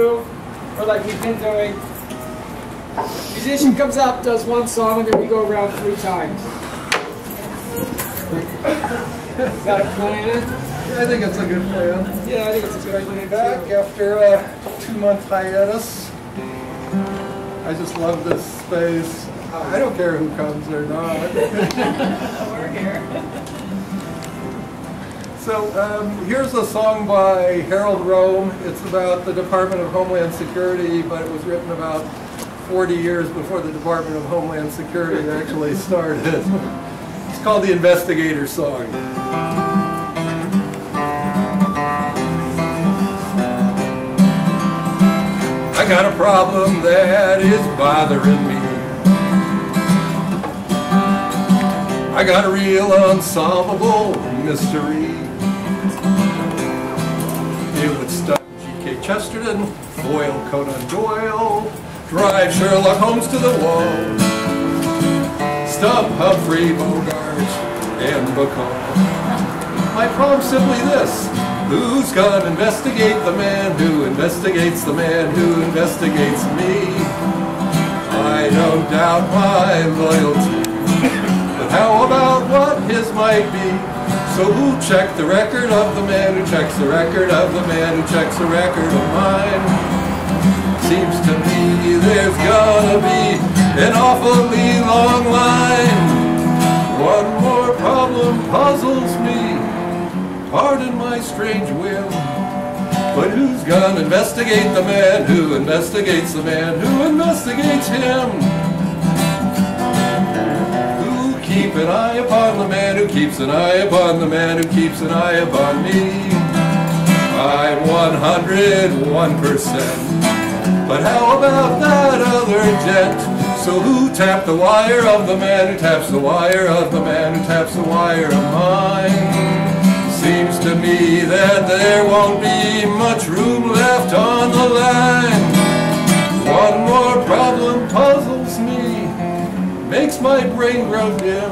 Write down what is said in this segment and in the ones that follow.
do, or like we've been doing. Musician comes up, does one song, and then we go around 3 times. Is that a plan? I think it's a good plan. Yeah, I think it's a good plan. Back after a 2-month hiatus. I just love this space. I don't care who comes or not. We're here. So here's a song by Harold Rome. It's about the Department of Homeland Security, but it was written about 40 years before the Department of Homeland Security actually started. It's called the Investigator Song. I got a problem that is bothering me. I got a real unsolvable mystery. It would stun G.K. Chesterton, foil Conan Doyle, drive Sherlock Holmes to the wall, stump Humphrey Bogart and Bacall. My problem's simply this: who's gonna investigate the man who investigates the man who investigates me? I don't doubt my loyalty, but how about what his might be? So who checked the record of the man who checks the record of the man who checks the record of mine? Seems to me there's gonna be an awfully long line. One more problem puzzles me, pardon my strange whim, but who's gonna investigate the man who investigates the man who investigates him? Who keep an eye upon the man who keeps an eye upon the man who keeps an eye upon me? I'm 101%. But how about that other gent? So who tapped the wire of the man who taps the wire of the man who taps the wire of mine? Seems to me that there won't be much room left on the line. One more problem puzzles me, makes my brain grow dim.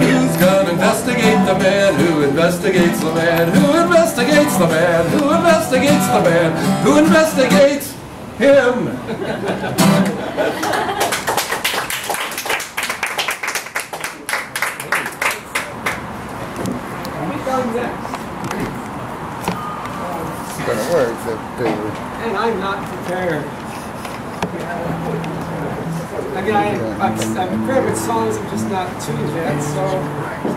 Who's gonna investigate the man who investigates the man who investigates the man who investigates the man who investigates him? It's gonna work, and I'm not prepared. I mean, I'm prepared with songs, I'm just not tuned yet, so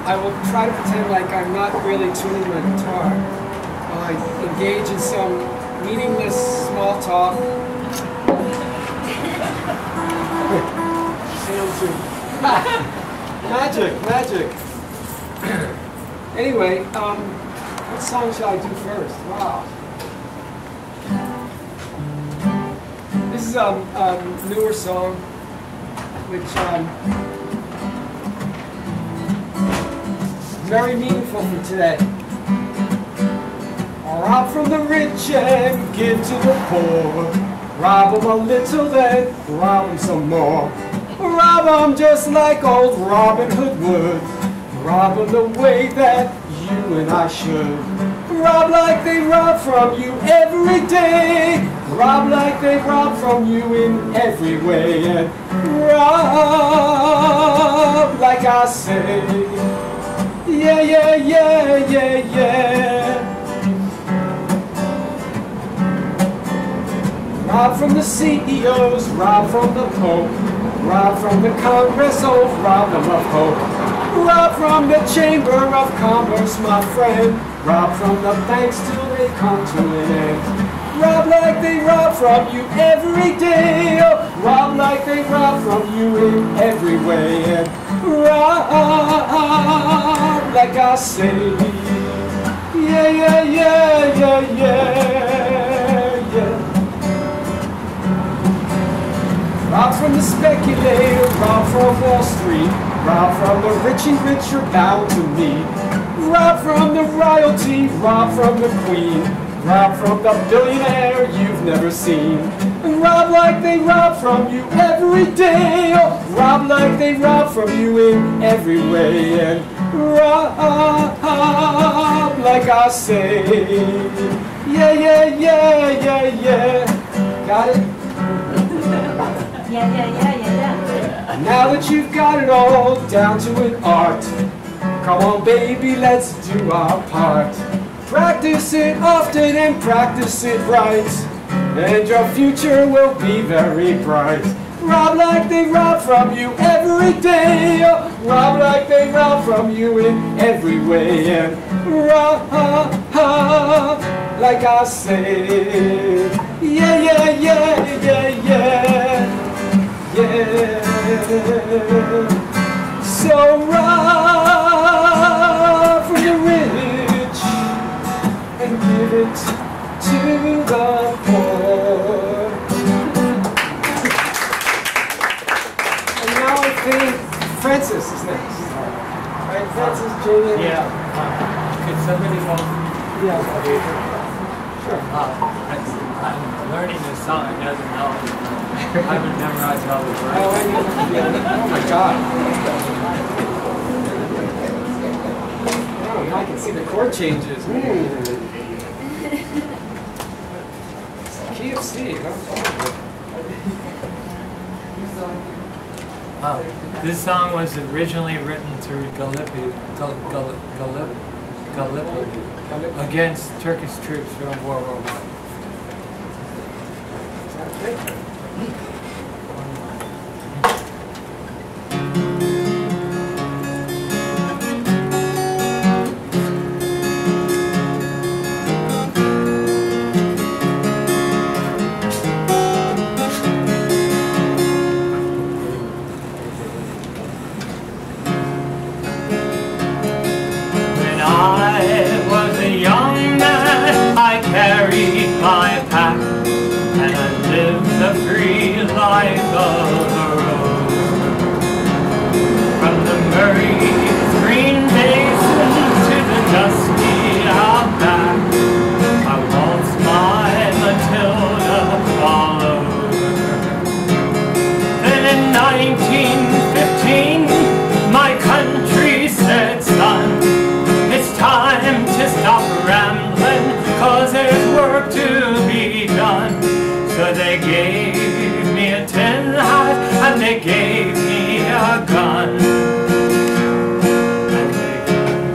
I will try to pretend like I'm not really tuning my guitar. I engage in some meaningless small talk. Magic. Anyway, what song should I do first? Wow. This is a newer song, which very meaningful for today. Rob from the rich and give to the poor. Rob them a little, then rob them some more. Rob them just like old Robin Hood would. Rob them the way that you and I should. Rob like they rob from you every day. Rob like they rob from you in every way. And rob like I say. Yeah, yeah, yeah, yeah, yeah. Rob from the CEOs, rob from the Pope. Rob from the Congress, oh, rob them of hope. Rob from the Chamber of Commerce, my friend. Rob from the banks till they come to an end. Rob like they rob from you every day. Oh, rob like they rob from you in every way. And rob like I say. Yeah, yeah, yeah, yeah, yeah, yeah. Rob from the speculator, rob from Wall Street. Rob from the rich and richer bound to me. Rob from the royalty, rob from the queen. Rob from the billionaire you've never seen. And rob like they rob from you every day. Oh, rob like they rob from you in every way. And Rob like I say. Yeah, yeah, yeah, yeah, yeah. Got it? Yeah. Now that you've got it all down to an art, come on baby, let's do our part. Practice it often and practice it right, and your future will be very bright. Rob like they rob from you every day. Rob like they rob from you in every way. And rob like I say. Yeah, yeah, yeah, yeah, yeah. Yeah. So rob from the rich and give it to the poor. I think Francis is next. Right, Francis, Jane. Yeah. Could somebody help? Yeah. Sure. I'm learning this song. I doesn't know. I haven't memorized all the words. Oh, my God. Oh, now I can see the chord changes. Key of C, huh? This song was originally written to Gallipoli against Turkish troops during World War I. They gave me a tin hat and they gave me a gun, and they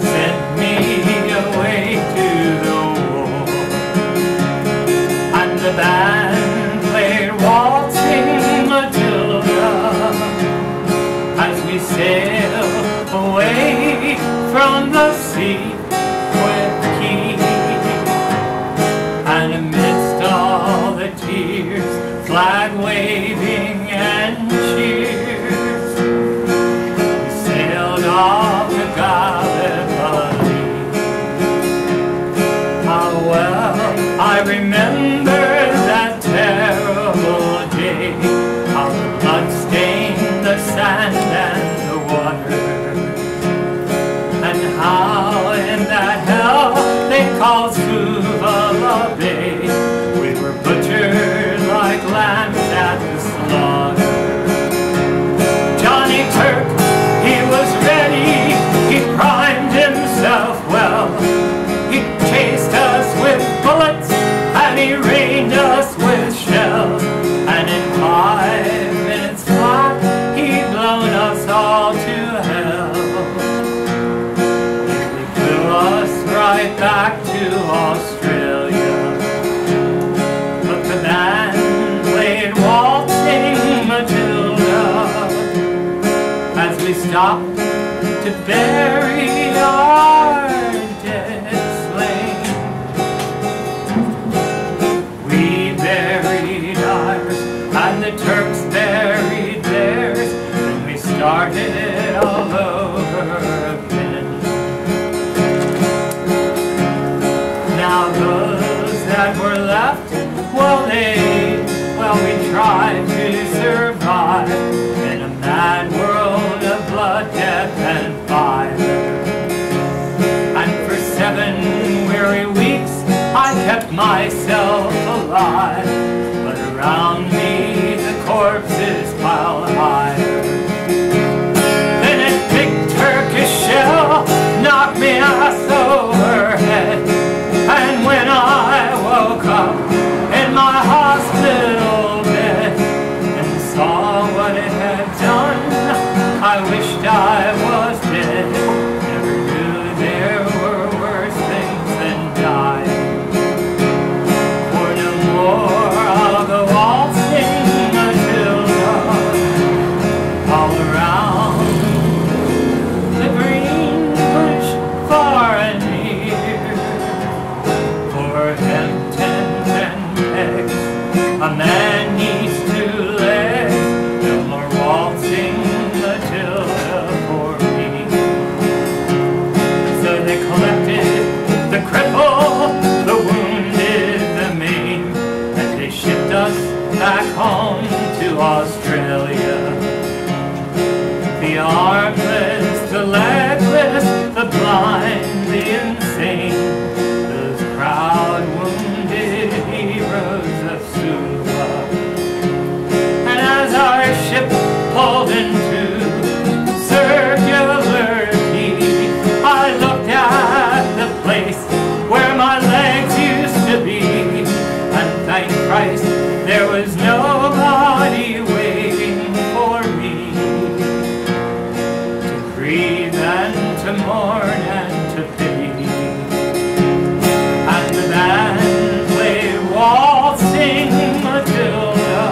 sent me away to the war. And the band played Waltzing Matilda as we sailed away from the sea with Keith. And amidst all the tears, flag waving and cheers, we sailed off to Gallipoli. How well I remember that terrible day, how the blood stained the sand and the water, and how in that hell they called Suvala Bay we were butchered like lambs at the slaughter. Johnny Turk, he was ready, he primed himself well. He chased us with bullets and he rained us with shells, and in 5 minutes flat he'd blown us all to hell. He flew us right back to Australia. The band played Waltzing Matilda as we stopped to bury our dead slain. We buried ours and the Turks buried theirs, and we started all over again. Now those that were left, well, we tried to survive in a mad world of blood, death, and fire. And for 7 weary weeks I kept myself alive, but around me the corpses piled higher. Then a big Turkish shell A man needs 2 legs, no more waltzing Matilda for me. So they collected the cripple, the wounded, the maimed, and they shipped us back home to Australia. The armless, the legless, the blind, the insane, those proud wounded heroes of Sula. And as our ship pulled into circular quay, I looked at the place where my legs used to be, and thank Christ there was nobody waiting for me to breathe and to mourn and to pity. And the band played waltzing Matilda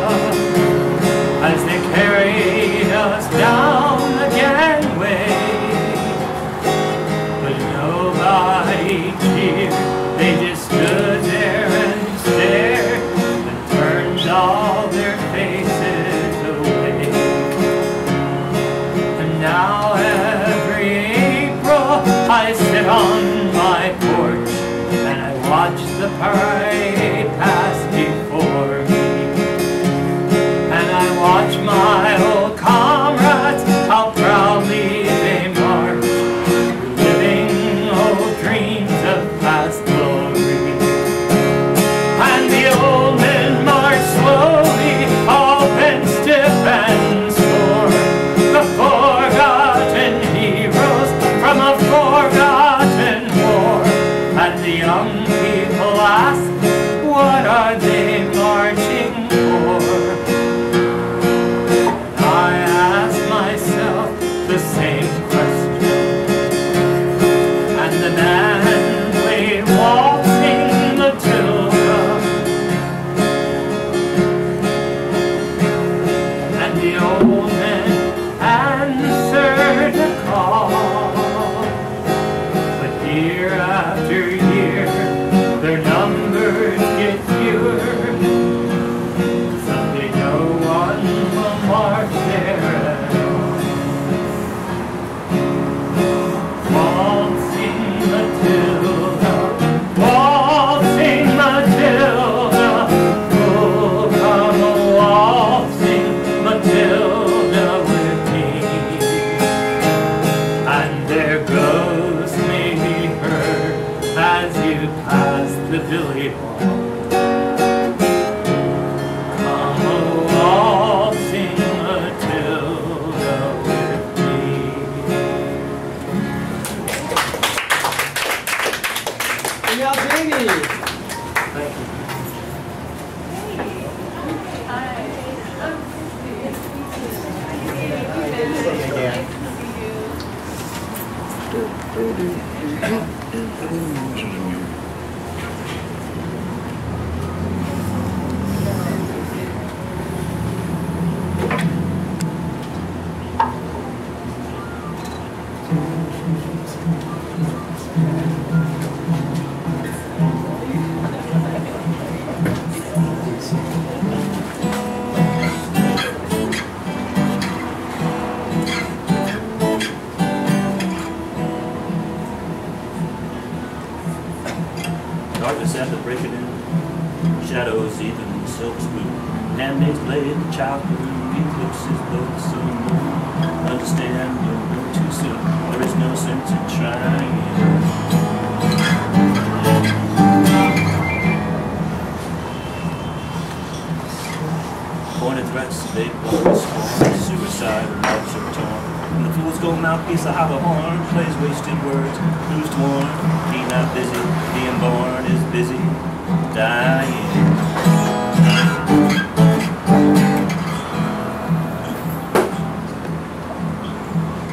as they carried us down the gangway. But nobody cheered, they just stood there and stared and turned all their faces away. And now every April I sit on my porch and I watch the parade pass before me. And I watch my old comrades, how proudly they march, living old dreams of past glory. And the old men march slowly, all bent stiff and sore, the forgotten heroes from a forgotten war. And the young people ask, what are they marching for? I ask myself the same question. And the man played waltzing Matilda, and the old man answered the call. But year after year their numbers get fewer. Someday no one will march there at all. Waltzing Matilda, waltzing Matilda, oh come waltzing Matilda with me. And their ghost may be heard as you pass the Billy Hall. Come waltzing Matilda with me. And y'all Jamie. Thank you. Darkness at the break of dawn, shadows even in the silver spoon. Handmaids play the child moon, eclipses both the sun and moon. Understand, you'll know too soon, there is no sense in trying. Pointed threats, they blow scorn, suicide, loves are torn. When the fool's gold mouthpiece, a hollow horn, plays wasted words, who's torn? He not busy, being born is busy, dying.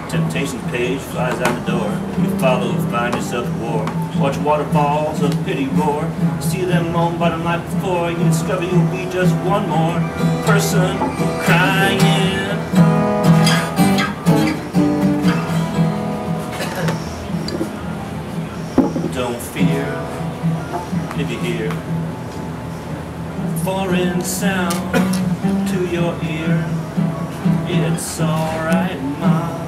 Temptation's page flies out the door. You follow, find yourself at war. Watch waterfalls of pity roar. See them moan bottom like before. You discover you'll be just one more person crying. Don't fear if you hear foreign sound to your ear. It's alright, Mom,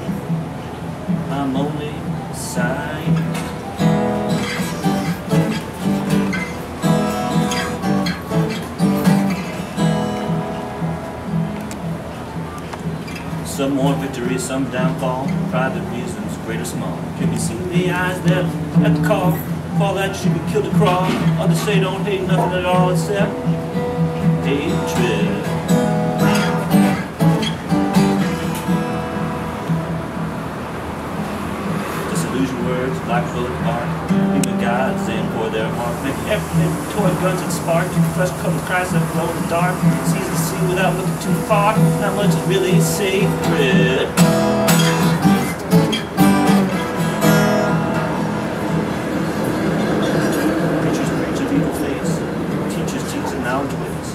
I'm only sighing. Some more victory, some downfall, private reasons, great or small. Can you see the eyes there at the call? Call that should be killed to crawl. Others say don't hate nothing at all except hatred. Disillusion words, black bullet mark. Human gods, they pour their mark. Make everything toy guns and spark. Flesh colored cries that glow in the dark. Sees the sea without looking too far. Not much is really sacred. Preachers preach of evil face. Teachers teach in knowledge ways.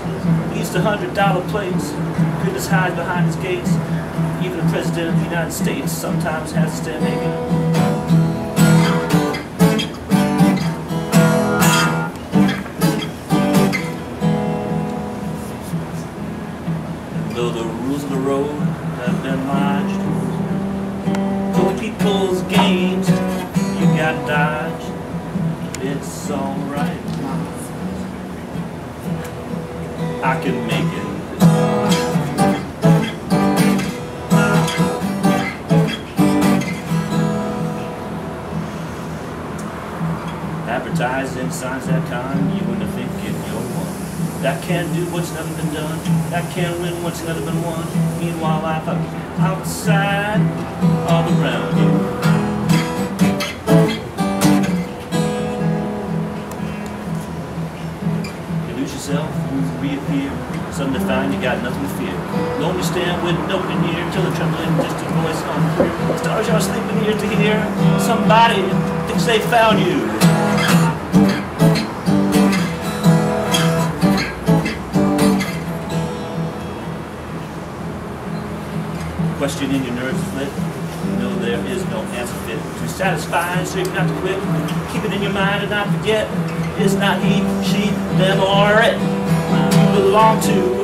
Leads to $100 plates. Goodness hides behind his gates. Even the President of the United States sometimes has to stand naked. Though the rules of the road have been lodged, though people's games you got dodged, it's alright, I can make it. Advertising signs that con you into thinking you're one. That can't do what's never been done. That can't win what's never been won. Meanwhile, life outside, all around you. You lose yourself, you reappear. Suddenly find you got nothing to fear. Lonely stand with nobody near till the trembling distant voice unclear. Stars are sleeping ear to hear. Somebody thinks they found you. Question in your nerves split. You know there is no answer fit. To satisfy, so you're not to quit. Keep it in your mind and not forget. It's not he, she, them, or it you belong to.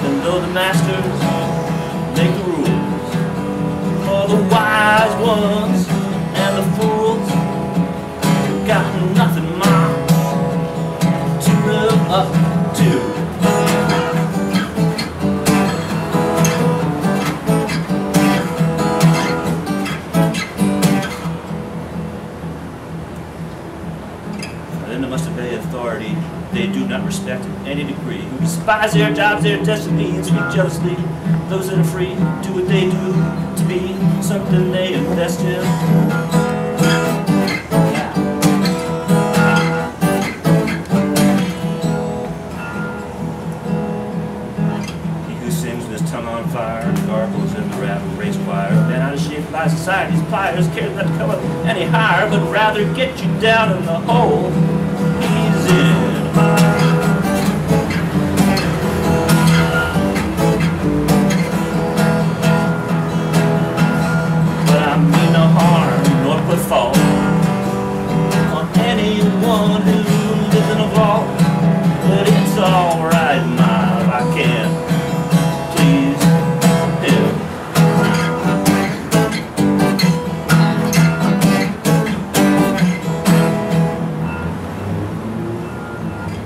And though the masters make the rules for the wise ones and the fools, got nothing, Mom, to live up to. Then there must obey authority they do not respect in any degree, who despise their jobs, their destiny, and speak jealously. Those that are free do what they do to be something they invest in. Gargles in the rattle race choir, been out of shape by society's pliers, cares not to come up any higher, but rather get you down in the hole he's in. But I mean no harm, nor put fault on anyone who lives in a vault. But it's alright, Miles, I can't please him.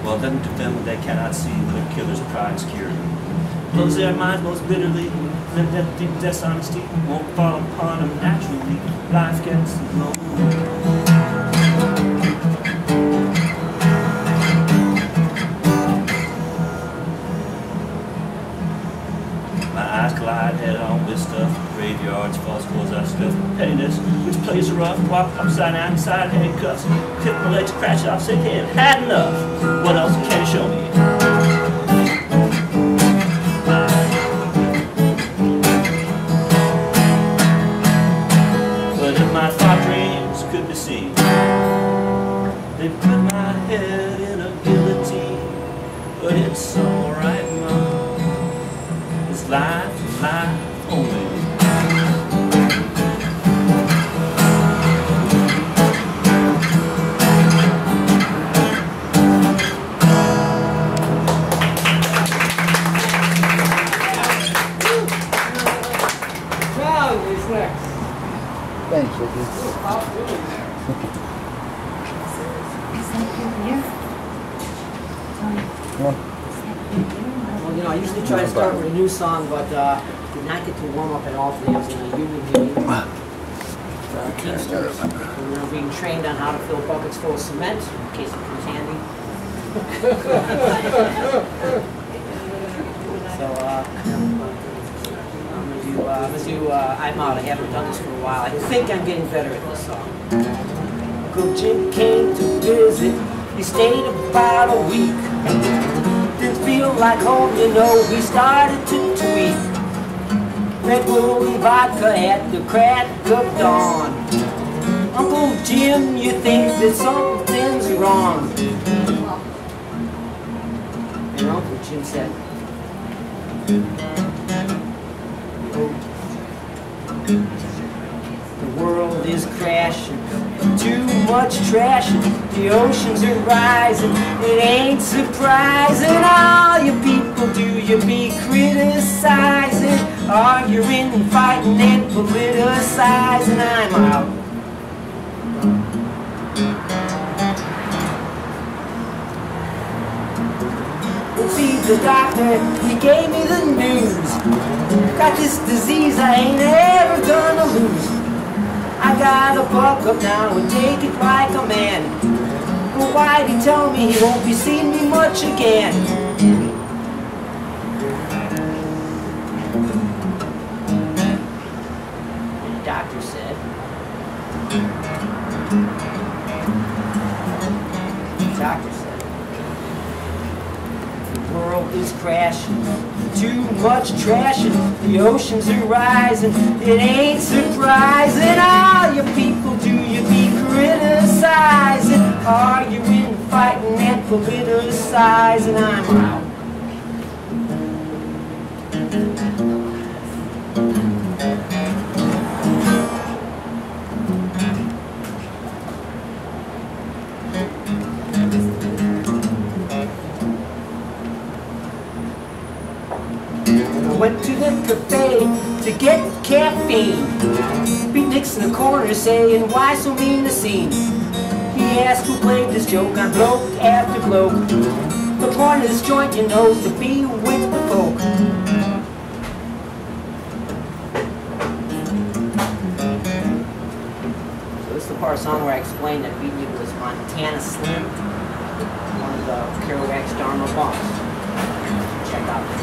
Well, then to them they cannot see the killer's pride security. Close their minds most bitterly, then that deep dishonesty won't fall upon them naturally. Life gets lonely. Collide head on with stuff, graveyards, false clothes, that stuff, pettiness, which plays are rough, walk upside down, inside handcuffs, kick my legs, crash off, say, hey, had enough. What else can you show me? But if my thought dreams could be seen, they put my head in a guillotine. But it's alright, Mom. It's life only. Thanks, Ricky. Well, Well, you know, I usually try to start with a new song, but did not get to warm up at all today. I was in a union meeting. Teamsters. We were being trained on how to fill buckets full of cement, in case it comes handy. So, I'm out. I haven't done this for a while. I think I'm getting better at this song. Uncle Jim came to visit. He stayed about a week. Didn't feel like home, you know. We started to tweak. Red Bull and vodka at the crack of dawn. Uncle Jim, you think that something's wrong. And Uncle Jim said, the world is crashing, too much trashing, the oceans are rising, it ain't surprising. All you people do, you be criticizing, arguing and fighting and politicizing. I'm out. See the doctor, he gave me the news. Got this disease I ain't ever gonna lose. I gotta buck up now and take it like a man. But why'd he tell me he won't be seeing me much again? And the doctor said, the world is crashing, too much trashing, the oceans are rising, it ain't surprising. All you people do, you be criticizing, arguing, fighting, and politicizing. I'm out. Went to the cafe to get caffeine. Beat Nick's in the corner saying, why so mean the scene? He asked who played this joke on bloke after bloke. The point of this joint, you know, is to be with the folk. So this is the part of the song where I explained that Beat Nick was Montana Slim, one of the Kerouac's Dharma bumps. Check out this.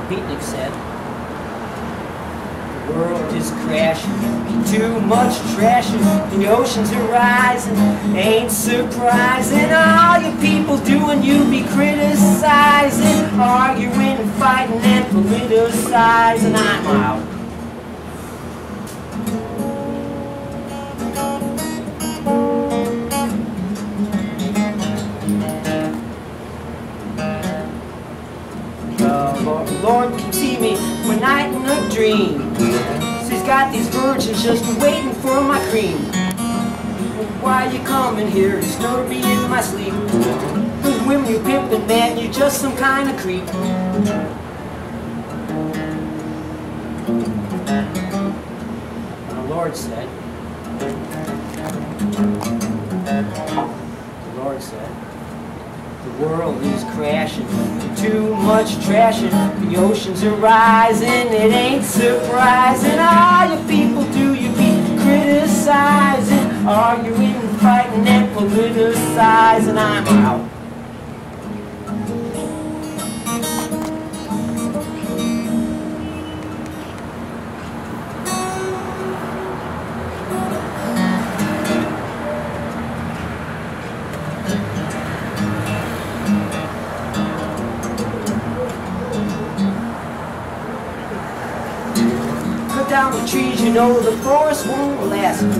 Beatnik said, the world is crashing, too much trashing, the oceans are rising, ain't surprising. All you people doing, you be criticizing, arguing and fighting and politicizing. I'm out. Lord can see me one night in a dream. So he's got these virgins just waiting for my cream. Why you coming here, disturb me in my sleep? Those women you pimping, man, you're just some kind of creep. And the Lord said, the world is crashing, too much trashing, the oceans are rising, it ain't surprising. All you people do, you be criticizing, arguing, fighting, and politicizing. I'm out. Down the trees, you know the forest won't last. We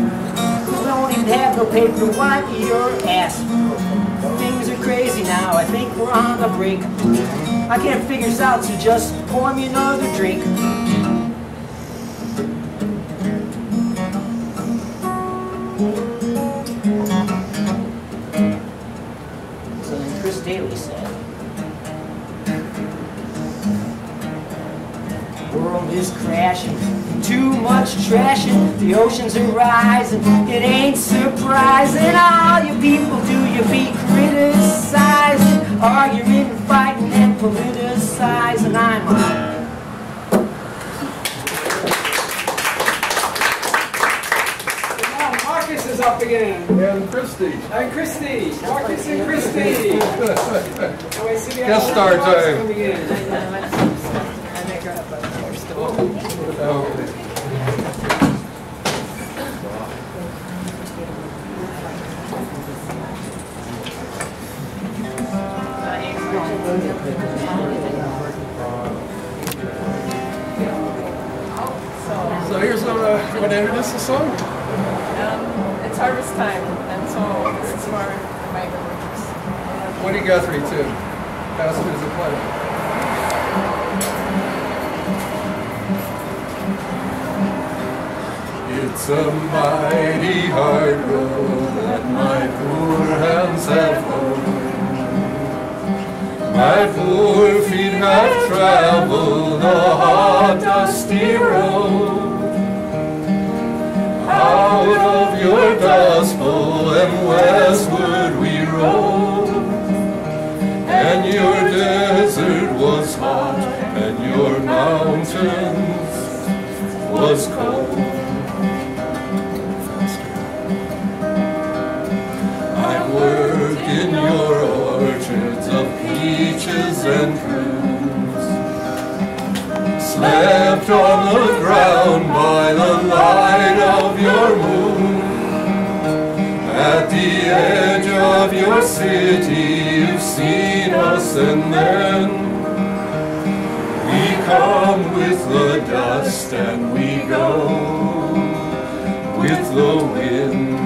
don't even have no paper to wipe your ass. Things are crazy now, I think we're on the brink. I can't figure this out, so just pour me another drink. So then Chris Daly said, world is crashing. Too much trashing, the oceans are rising. It ain't surprising. All you people do, you be criticizing, arguing, fighting, and politicizing. I'm on. Marcus is up again. And Christy. And Christy. Marcus and Christy. Guest star time. Coming in. Okay. So here's what introduced the song. It's harvest time, and so this is for the migrant workers. Woody Guthrie too. Pass it as a play. It's a mighty hard road that my poor hands have hoed. My poor feet have traveled a hot, dusty road. Out of your dust bowl and westward we rode, and your desert was hot, and your mountains was cold. I worked in your orchards of peaches and prunes, slept on the ground by the light of your moon. At the edge of your city you've seen us, and then we come with the dust and we go with the wind.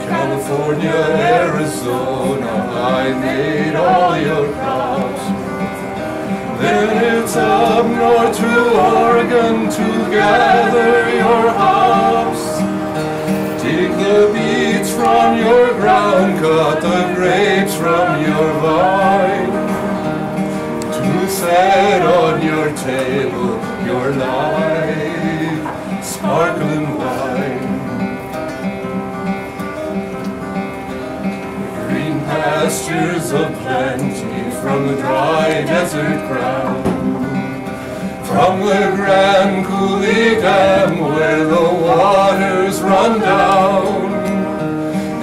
California, Arizona, I made all your crops. Then it's up north to Oregon to gather your hops. Take the beets from your ground, cut the grapes from your vine, to set on your table your light, sparkling wine. Green pastures of plenty from the dry desert ground, from the Grand Coulee Dam where the waters run down.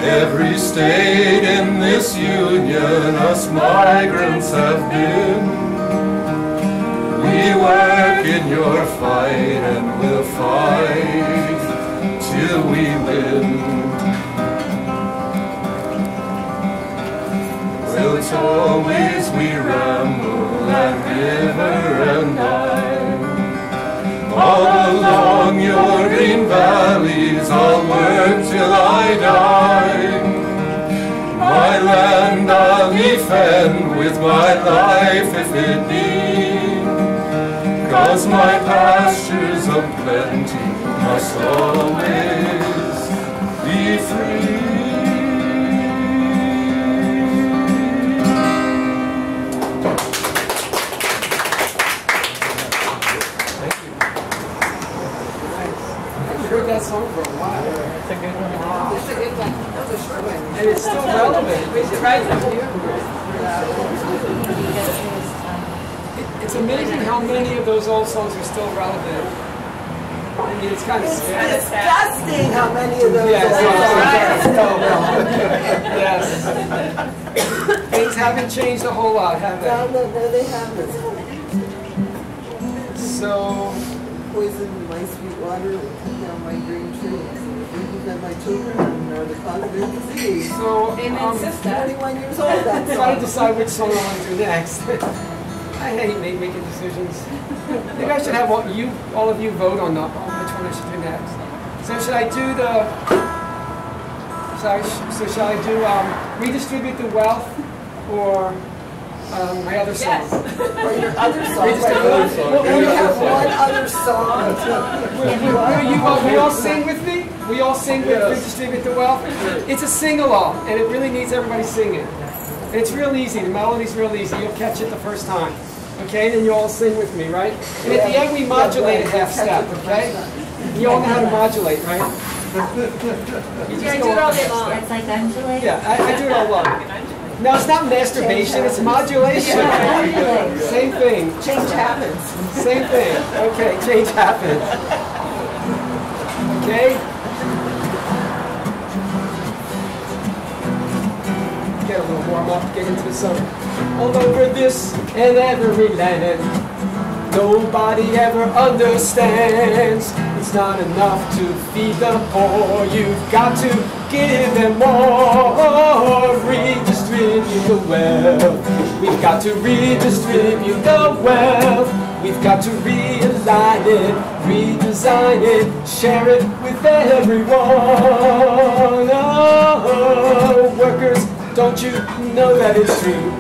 Every state in this union us migrants have been. We work in your fight and we'll fight till we win. Well, it's always we ramble that river and I. All along your green valleys I'll work till I die. My land I'll defend with my life if it be, 'cause my pastures of plenty must always be free. That song for a while. It's a good one. It's a good one. That's a short one. And it's still relevant. It's amazing how many of those old songs are still relevant. I mean, it's kind of sad. It's disgusting how many of those Yes, are yes. Things haven't changed a whole lot, have they? No, they haven't. So, Poison my sweet water and cut down my green trees. And the babies that my children are the cause of their disease. so 21 years old, that's I gotta decide which song I want to do next. I hate making decisions. Maybe I should have all of you vote on which one I should do next. So should I do shall I do Redistribute the Wealth or my other song? Or your other song. Redistribute the Wealth. You have one other song. We all sing with me? We all sing with Redistribute the Wealth? It's a sing-along, and it really needs everybody singing. It's real easy. The melody's real easy. You'll catch it the first time. Okay, then you all sing with me, right? And at the end we modulate a half step, okay? You all know how to modulate, right? You just do it all day long. It's like undulating. Yeah, I do it all along. No, it's not masturbation, it's modulation. Same thing. Change happens. Same thing. Okay, change happens. Okay? Get a little warm up, get into the sun. All over this and every land, nobody ever understands. It's not enough to feed the poor, you've got to give them more. Redistribute the wealth. We've got to redistribute the wealth. We've got to realign it, redesign it, share it with everyone. Oh, workers, don't you know that it's true?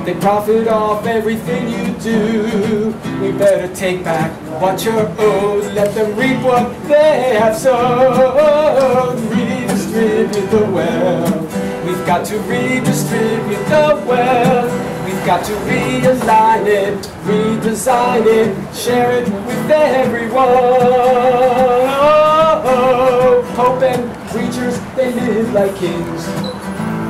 They profit off everything you do. We better take back what you're owed. Let them reap what they have sown. Redistribute the wealth. We've got to redistribute the wealth. We've got to realign it, redesign it, share it with everyone. Oh, Pope and preachers, they live like kings.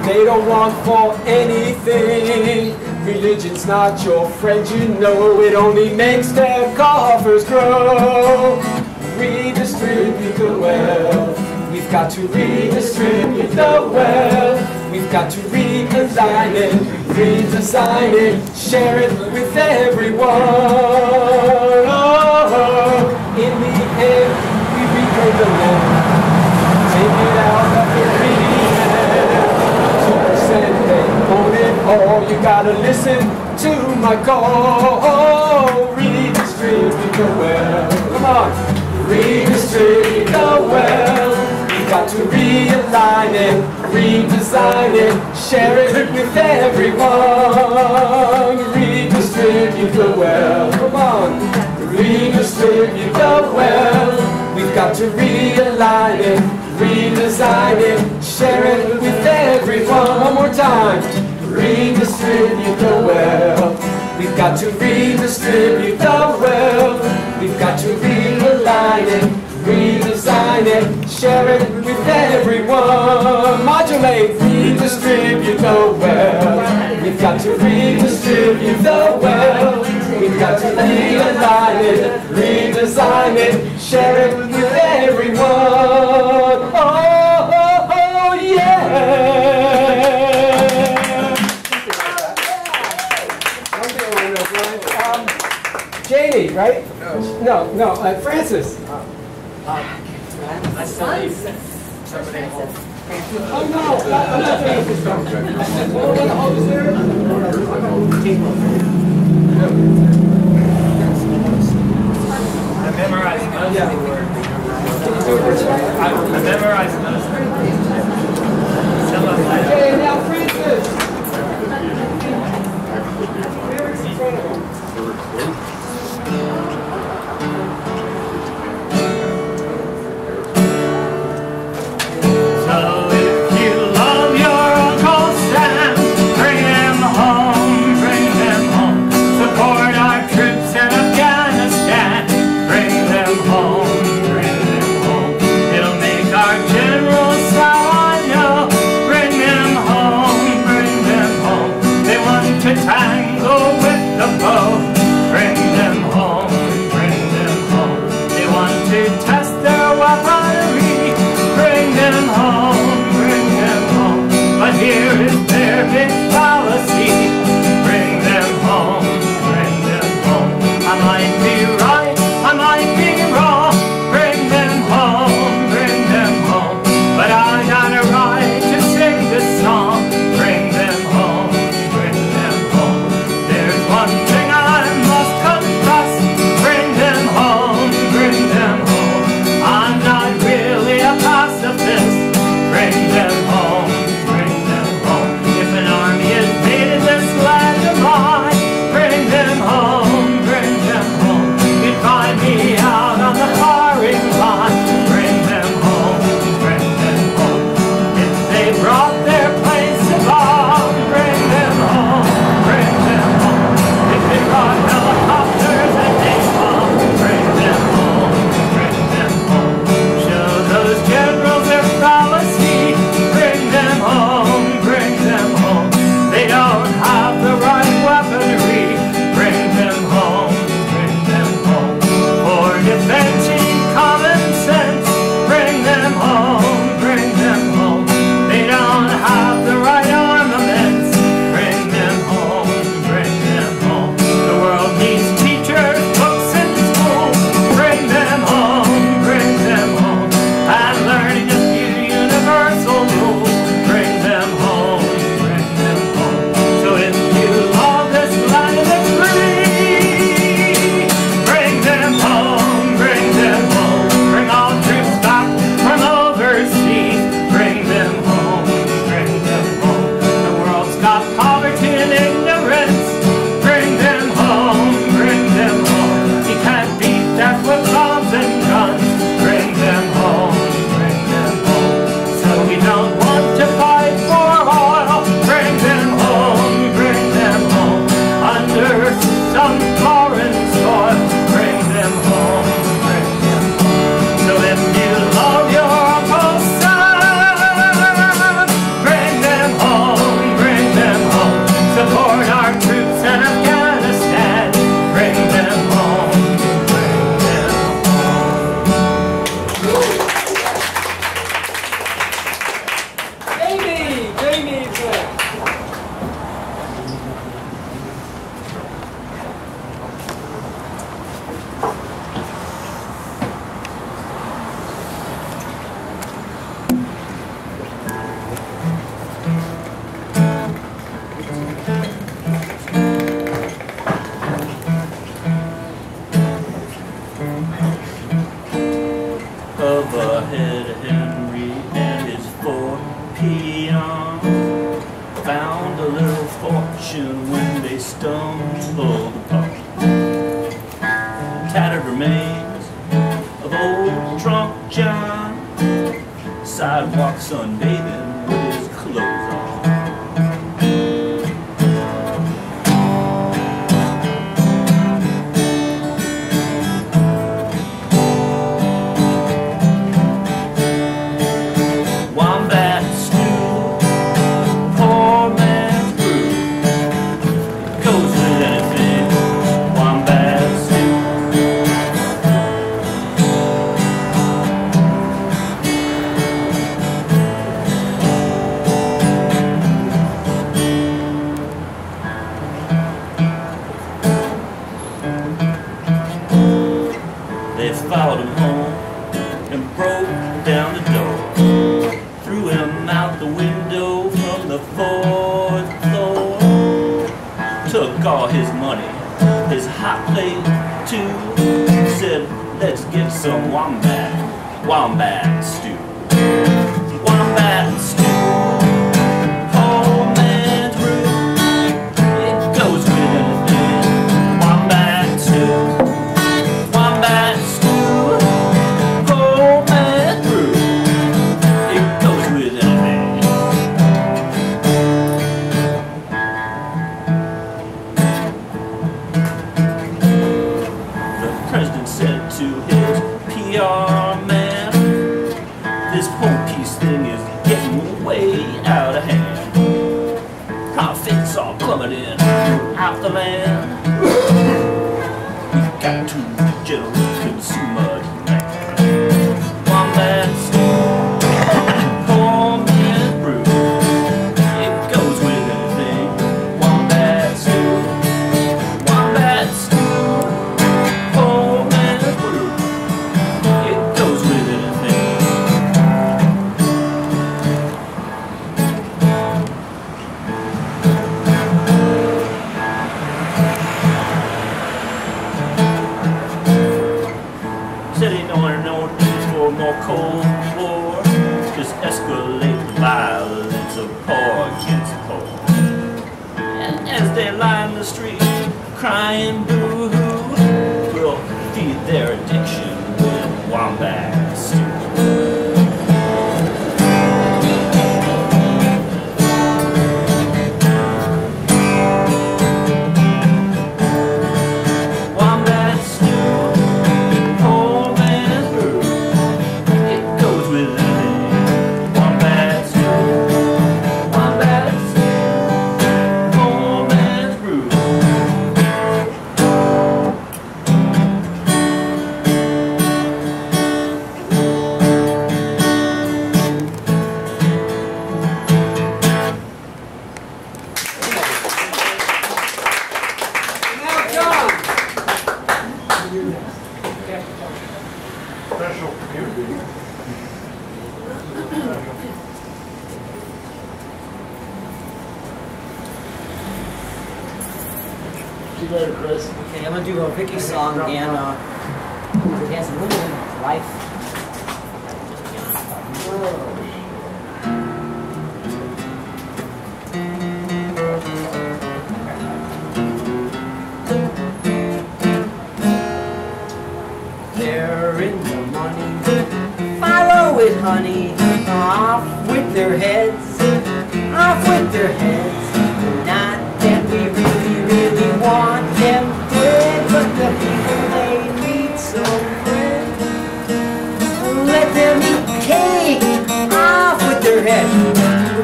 They don't want for anything. Religion's not your friend, you know. It only makes their coffers grow. Redistribute the wealth. We've got to redistribute the wealth. We've got to realign it, redesign it, share it with everyone. Oh, in the end, we reclaim the land. Take it out of the oh, you gotta listen to my call. Redistribute the wealth. Come on. Redistribute the wealth. We've got to realign it, redesign it, share it with everyone. Redistribute the wealth. Come on. Redistribute the wealth. We've got to realign it, redesign it, share it with everyone. One more time. Redistribute the wealth. We've got to redistribute the wealth. We've got to realign it, redesign it, share it with everyone. Modulate, redistribute the wealth. We've got to redistribute the wealth. We've got to realign it, redesign it, share it with everyone. Oh, yeah. Janie, right? No, Francis. I still need somebody home. Oh no, I'm not Francis. What the hell is there? I memorized most of the words. I memorized most of the words. Some of them I don't. Okay, now Francis. Lyrics in front of him. So if you love your Uncle Sam, bring them home, bring them home. Support our troops in Afghanistan, bring them home, bring them home. It'll make our generals proud, I know. Bring them home, bring them home. They want to tangle with the bow. Bring them home, bring them home. They want to test their weaponry. Bring them home, bring them home. But here is their big policy. Bring them home, bring them home. I might be right, I might be wrong. Bring them home, bring them home. But I got a right to sing this song. Bring them home, bring them home. There's one thing I must confess. Bring them home, bring them home. I'm not really a pacifist. Bring them home, bring them home. If an army is made in this land of mine, bring them home, bring them home. You'd find me out on the firing line. Bring them home, bring them home. If they brought their planes to bomb, bring found a little fortune when they stumbled upon tattered remains of old drunk John, sidewalk sunbathing with his clothes on. They followed him home and broke down the door, threw him out the window from the 4th floor, took all his money, his hot plate too, said, let's get some wombat stew. Wombat stew. This whole peace thing is getting way out of hand. Profits are plummeting out the land. We've got too generous consumer demand. Wombat stew, poor man's brew. It goes with anything. Wombat stew, poor man's brew. It goes with anything. Said he no need for more Cold War, just escalate the violence of poor against poor. And as they line the street, crying boo-hoo, we'll feed their addiction with wombat stew. Special community. See you later, Chris. Okay, I'm gonna do a Vicky song again. It has a little bit of life. They're in the money, follow it, honey. Off with their heads, off with their heads. Not that we really want them dead, but the people they need some bread. Let them eat cake, off with their heads.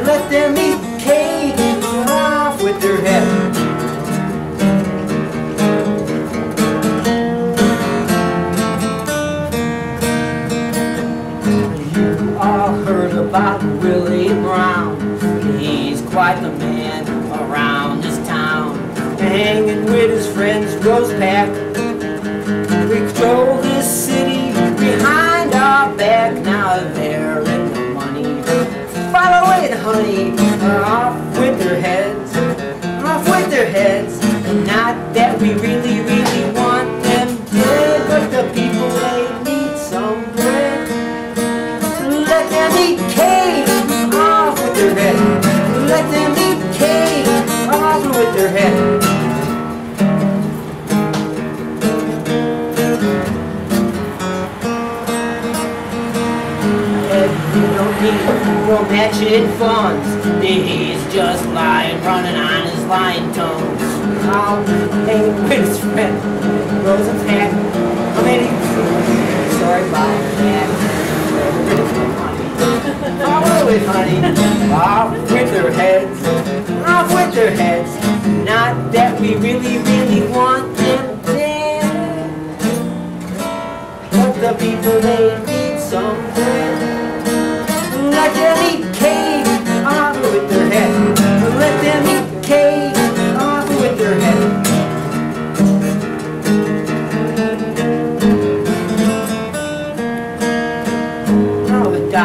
Let them eat cake, off with their heads. Heard about Willie Brown. He's quite the man around this town, hanging with his friends Rose Pack. We control this city behind our back. Now they're in the money, follow it, honey. Off with their heads, off with their heads. And not that we really want them dead, but the people they need some bread. Let them eat cake, off with their head. Let them eat cake. catching funds. He's just lying, running on his lying tongue. Hanging with his friend, Rose and Pat. Sorry, bye. Follow it, honey. Off with their heads. Off with their heads. Not that we really, really want them dead. But the people, they need some bread. Let them eat cake. Off with their head. Let them eat cake. Off with their head.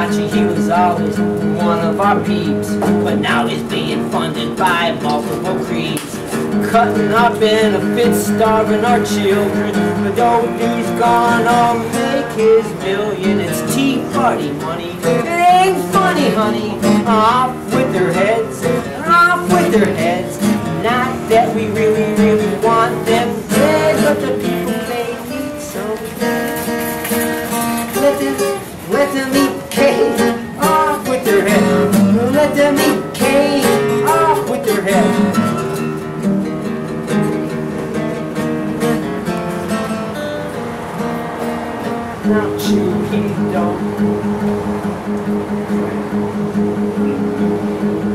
He was always one of our peeps, but now he's being funded by multiple creeps, cutting our benefits, starving our children. But though he's gonna make his million, it's Tea Party money. It ain't funny, honey. Off with their heads, off with their heads. Not that we really, really want them dead, but the people, they need some dead. Let them eat cake, off with their head. Let them eat cake, off with their head. Now chew, he don't.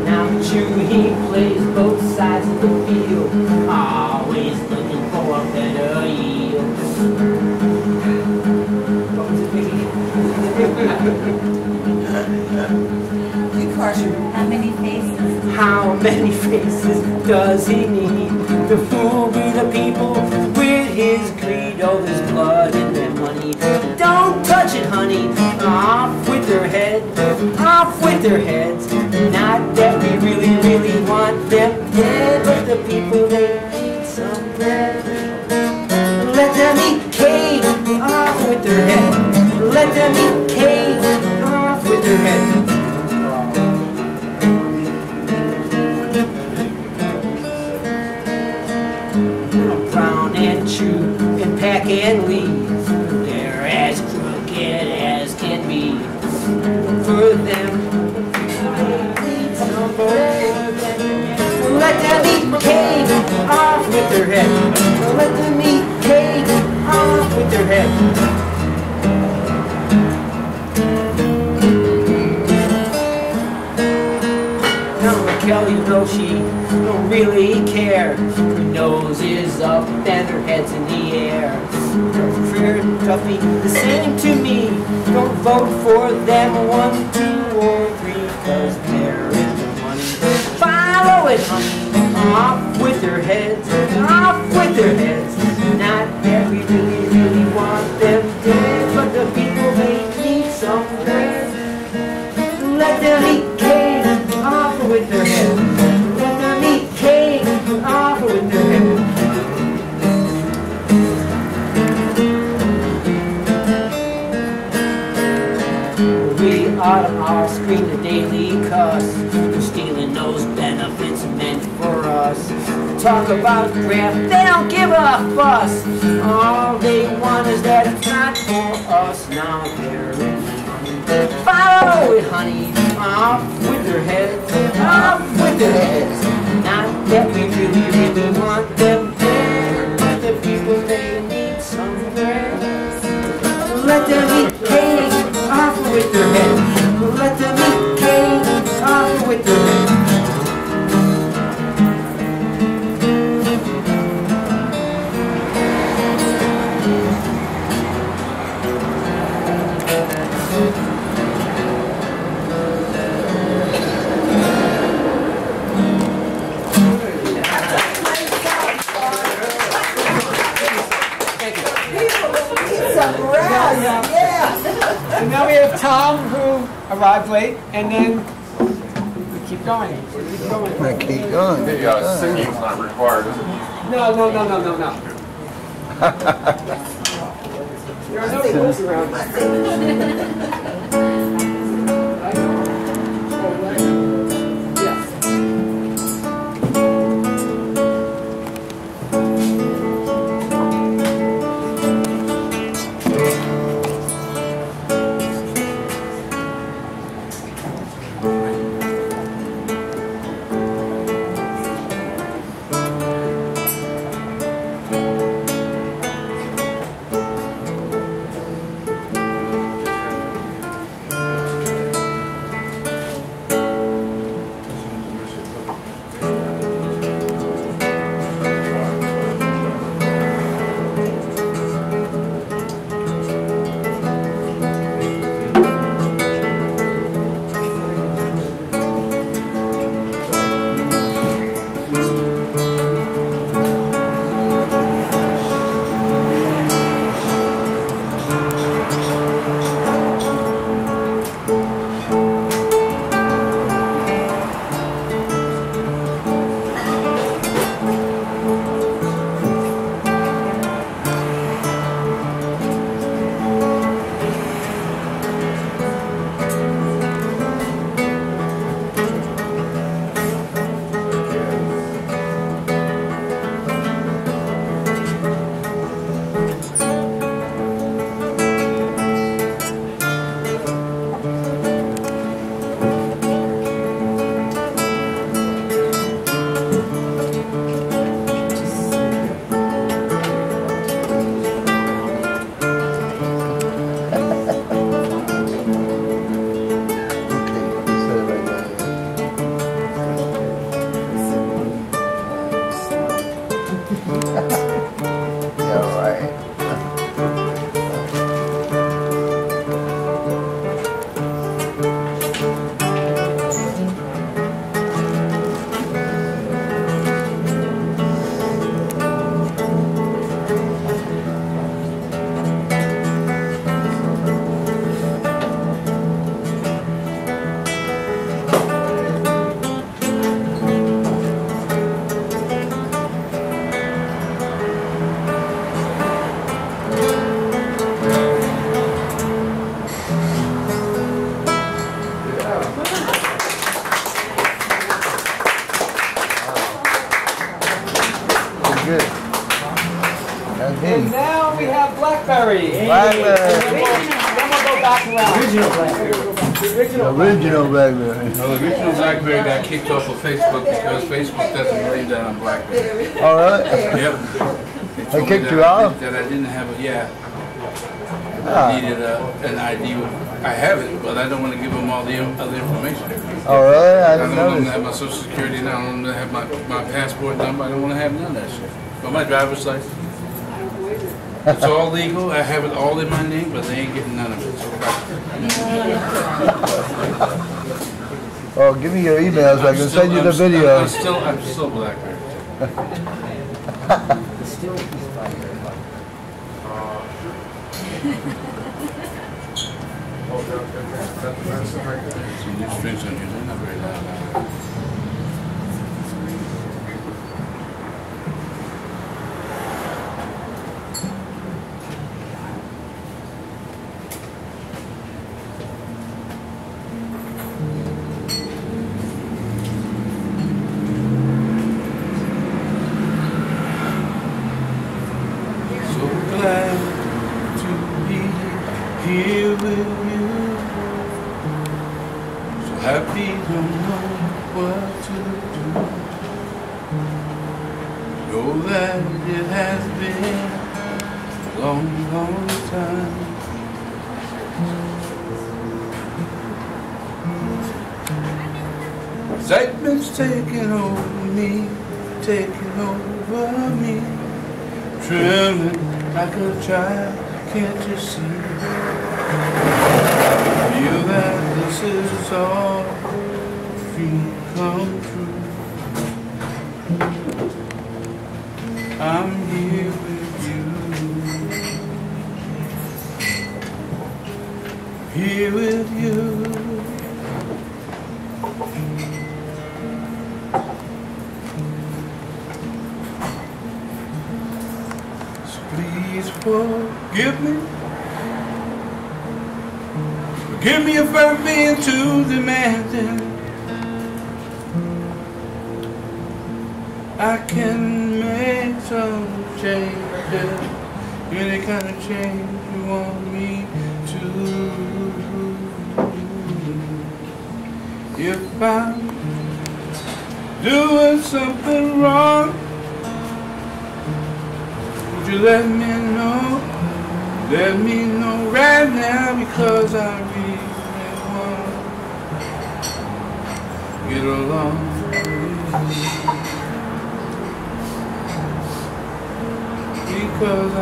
Now chew, he plays both sides of the field, always looking for a better yield. What was it, Vicky? How many faces? How many faces does he need to fool we the people with his greed? Oh, there's blood in their money. Don't touch it, honey. Off with their heads, off with their heads. Not that we really, really want them dead, but the people, they need some bread. Let them eat cake, off with their head. Let them eat cake, off with their head. Brown and chew and pack and leave. They're as crooked as can be. For them, let them eat cake, off with their head. Let them eat cake, off with their head. Kelly, though she don't really care. Her nose is up and her head's in the air. Fair and Tuffy, the same to me. Don't vote for them 1, 2, or 3, 'cause they're in the money. Follow it, honey. Off with their heads, off with their heads. Not that we really, really want them dead, but the people, they need some bread. Let them eat cake, off with their head. Let them eat cake, off with their head. We ought to all scream the daily cuss for stealing those benefits meant for us. Talk about graft, they don't give a fuss. All they want is that it's not for us. Now they're in the money. Follow it, honey. Off with their heads, off with their heads. Not that we really, really want them dead, but the people, they need some bread. Let them eat cake, off with their heads. Let them eat cake, off with their heads. And now we have Tom, who arrived late, and then we keep going. Keep going. Keep going. Singing's not required, is it? No. There are no rules around this. good. That's And me. now we have Blackberri. Blackberri. Then we'll go back around. Original Blackberri. Original Blackberri. No, the original Blackberry got kicked off of Facebook because Facebook doesn't believe that I'm Blackberry. All right. Yep. They kicked you off? That I didn't have a, yeah. Ah. I needed an ID. I have it, but I don't want to give them all the other information. All right. I I didn't don't want to know. have my social security now. I don't want to have my passport number. I don't want to have none of that shit. But my driver's license. It's all legal. I have it all in my name, but they ain't getting none of it. Oh, give me your email so I can send you the video. I'm still Blackberry. Still Blackberry. Some new strings on here. They're not very loud. So glad to be here with you. So happy, don't know what to do. Know that it has been a long, long time. Excitement's taking over me, taking over me. Trembling like a child, can't you see? Feel that this is all dream come true. I'm here with you, here with you. Please forgive me. Forgive me if I'm being too demanding. I can make some changes, any kind of change you want me to. If I'm doing something wrong, would you let me know? Let me know right now, because I really want to get along with you. Because I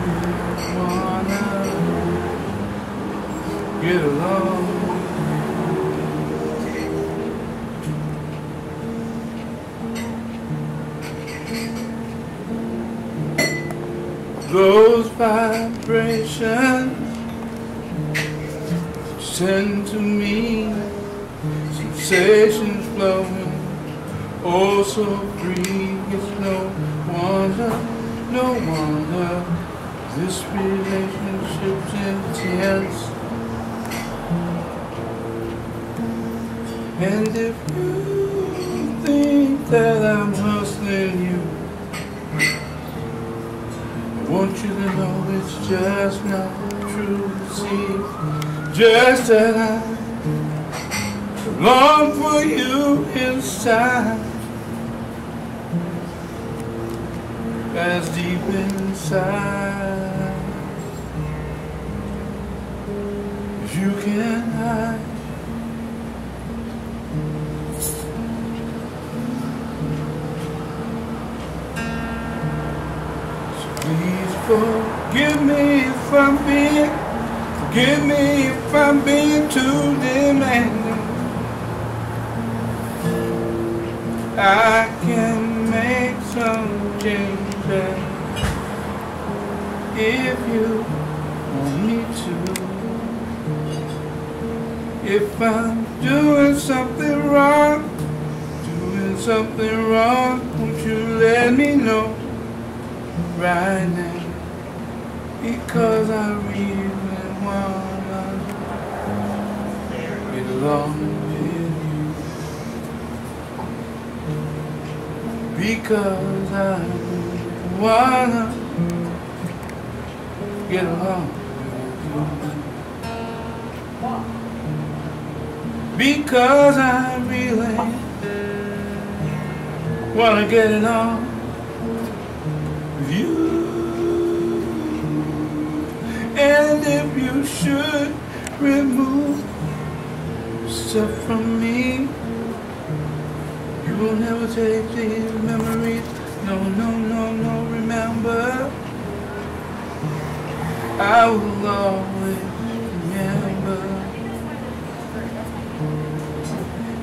really wanna get along. Those vibrations send to me, sensations flowing, oh so free. It's no wonder this relationship's intense. And if you think that I'm hustling you, I want you to know it's just not true. See, just that I long for you inside, as deep inside as you can hide. Please forgive me if I'm being too demanding. I can make some changes if you want me to. If I'm doing something wrong, won't you let me know right now? Because I really wanna get along with you. Because I wanna get along because I really wanna get it on with you. And if you should remove stuff from me, you will never take these memories. No, no, no, no, remember, I will always remember.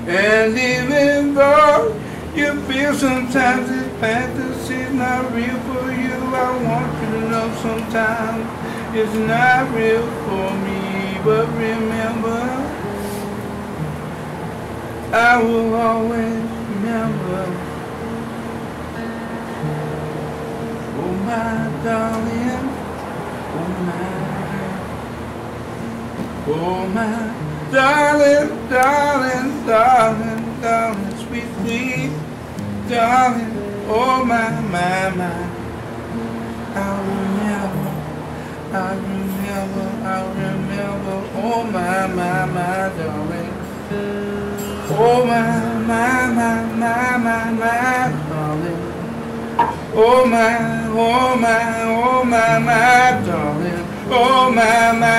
And even though you feel sometimes this fantasy's not real for you, I want you to know sometimes it's not real for me. But remember, I will always remember. Oh my darling, oh my darling, darling, darling, darling, sweet, sweet darling, oh my, I'll remember, oh my, darling, oh my, darling, oh my, darling, oh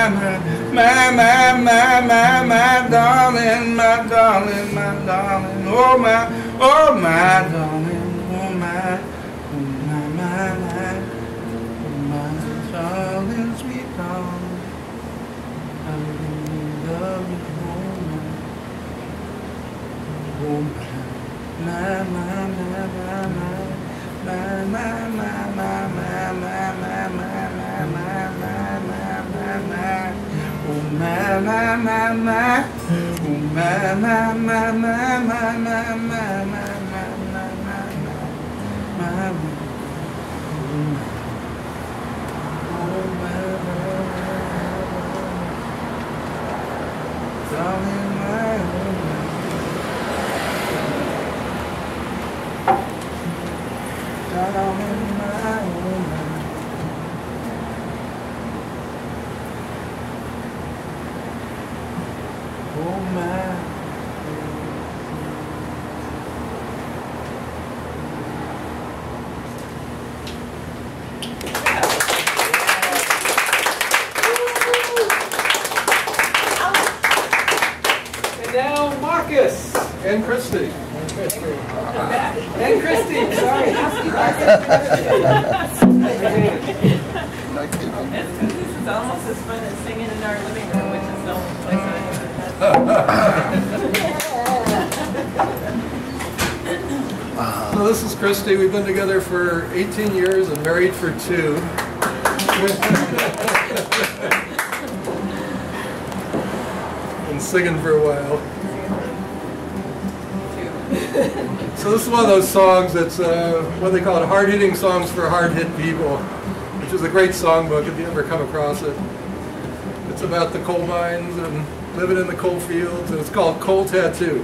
my, darling, my darling, oh my, darling, oh my, darling, sweet darling, I really love you, oh And Christy. And Christy, sorry. This is almost as fun as singing in our living room, which is the only place I ever. So this is Christy. We've been together for 18 years and married for 2. And singing for a while. So this is one of those songs that's what they call it, hard-hitting songs for hard-hit people, which is a great songbook if you ever come across it. It's about the coal mines and living in the coal fields, and it's called Coal Tattoo.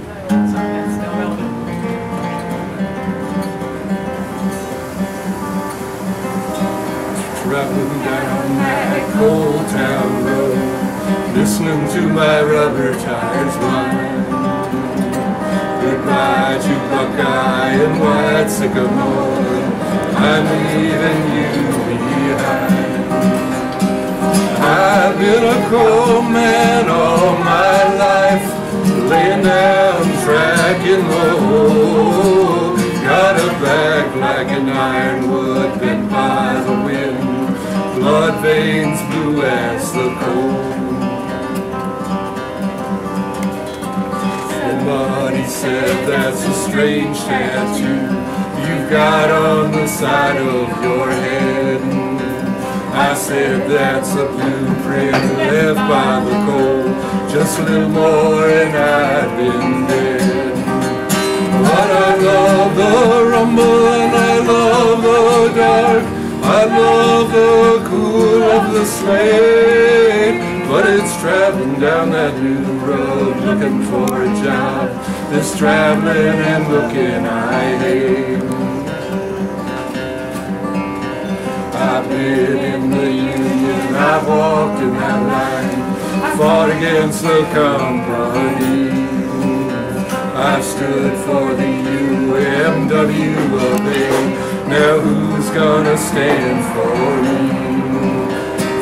Traveling down that coal town road, listening to my rubber tires whine. Goodbye to Buckeye and White Sycamore, I'm leaving you behind. I've been a coal man all my life, laying down track in the hole. Got a back like an ironwood bent by the wind, blood veins blue as the coal. Somebody said that's a strange tattoo you've got on the side of your head. I said that's a blueprint left by the coal, just a little more and I'd been dead. But I love the rumble and I love the dark, I love the cool of the sleigh. But it's traveling down that new road looking for a job, this traveling and looking I hate. in that line, fought against the company. I stood for the UMW of A. Now who's gonna stand for me?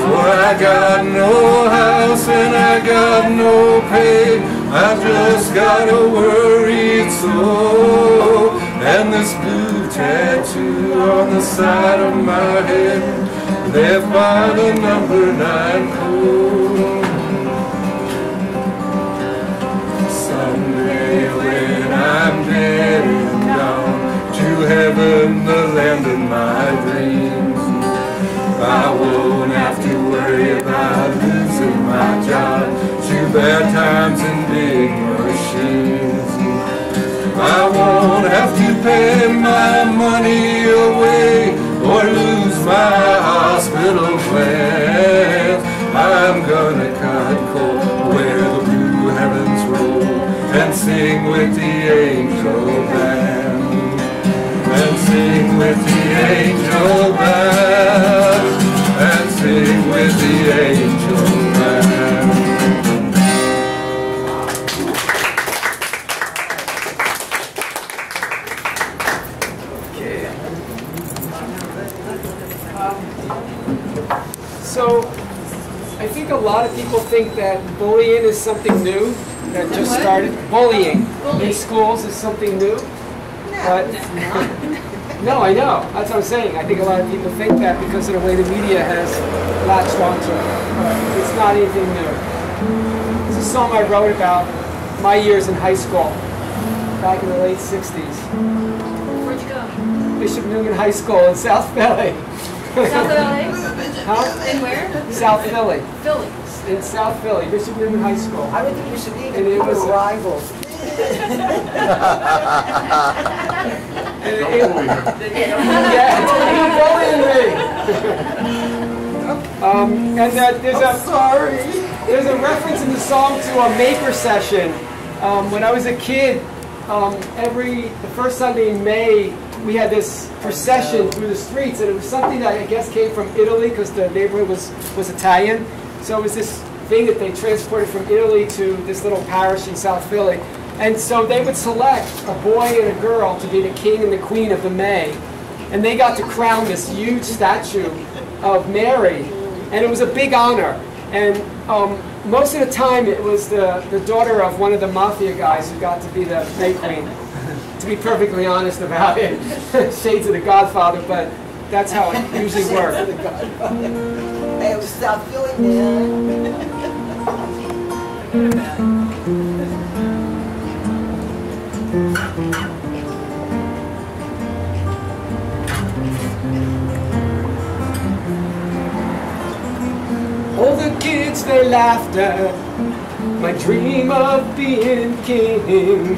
For I got no house and I got no pay. I've just got a worried soul, and this blue tattoo on the side of my head, left by the number 9 code. Someday when I'm dead and gone to heaven, the land of my dreams, I won't have to worry about losing my job to bad times and big machines. I won't have to pay my money away or lose my hospital plans. I'm gonna cut coal where the blue heavens roll and sing with the angel band. And sing with the angel band. And sing with the angel band. So, I think a lot of people think that bullying is something new that just started. Bullying in schools is something new. But no, I know. That's what I'm saying. I think a lot of people think that because of the way the media has latched onto it. But it's not anything new. It's a song I wrote about my years in high school back in the late 60s. Where'd you go? Bishop Newman High School in South Philly. South Philly? Huh? And where? South Philly. Philly. In South Philly, Bishop Newman High School. I would think you should And it was rivals. And there's a reference in the song to a maker session. When I was a kid, the first Sunday in May, we had this procession through the streets, and it was something that I guess came from Italy because the neighborhood was Italian. So it was this thing that they transported from Italy to this little parish in South Philly. And so they would select a boy and a girl to be the king and the queen of the May. And they got to crown this huge statue of Mary. And it was a big honor. And most of the time it was the daughter of one of the mafia guys who got to be the May queen. To be perfectly honest about it. Shades of the Godfather, but that's how it usually worked. Hey, it was South Philly, man. All the kids, they laughed at my dream of being king.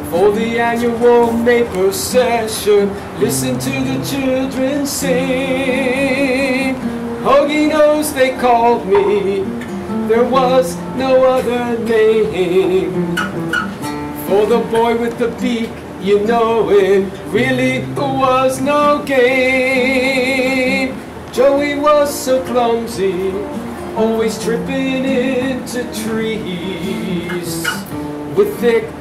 For the annual May procession, listen to the children sing. Hoagie Nose, they called me, there was no other name. For the boy with the beak, you know it really was no game. Joey was so clumsy, always tripping into trees. With thick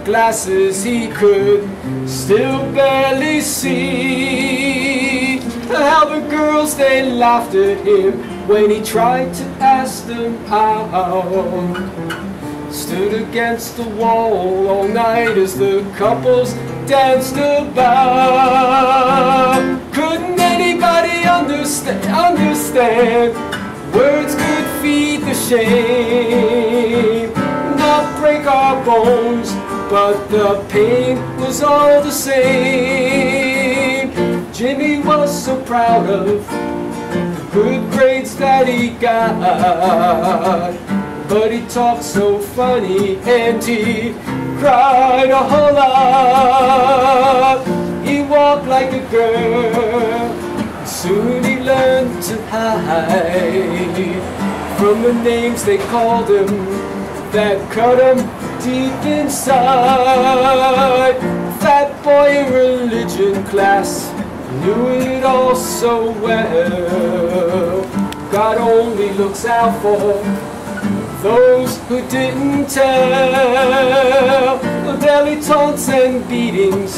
glasses he could still barely see. How the girls, they laughed at him when he tried to ask them out. Stood against the wall all night as the couples danced about. Couldn't anybody understand? Words could feed the shame, not break our bones, but the pain was all the same. Jimmy was so proud of the good grades that he got, but he talked so funny and he cried a whole lot. He walked like a girl, soon he learned to hide from the names they called him that cut him deep inside. That boy in religion class knew it all so well. God only looks out for those who didn't tell. The daily taunts and beatings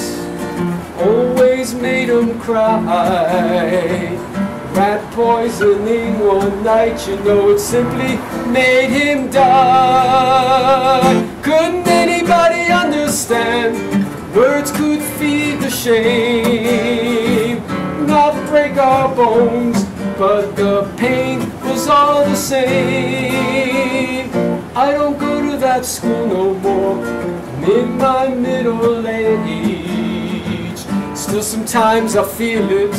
always made him cry. Rat poisoning one night, you know it simply made him die. Couldn't anybody understand? Words could feed the shame, not break our bones, but the pain was all the same. I don't go to that school no more. I'm in my middle age. Still sometimes I feel it,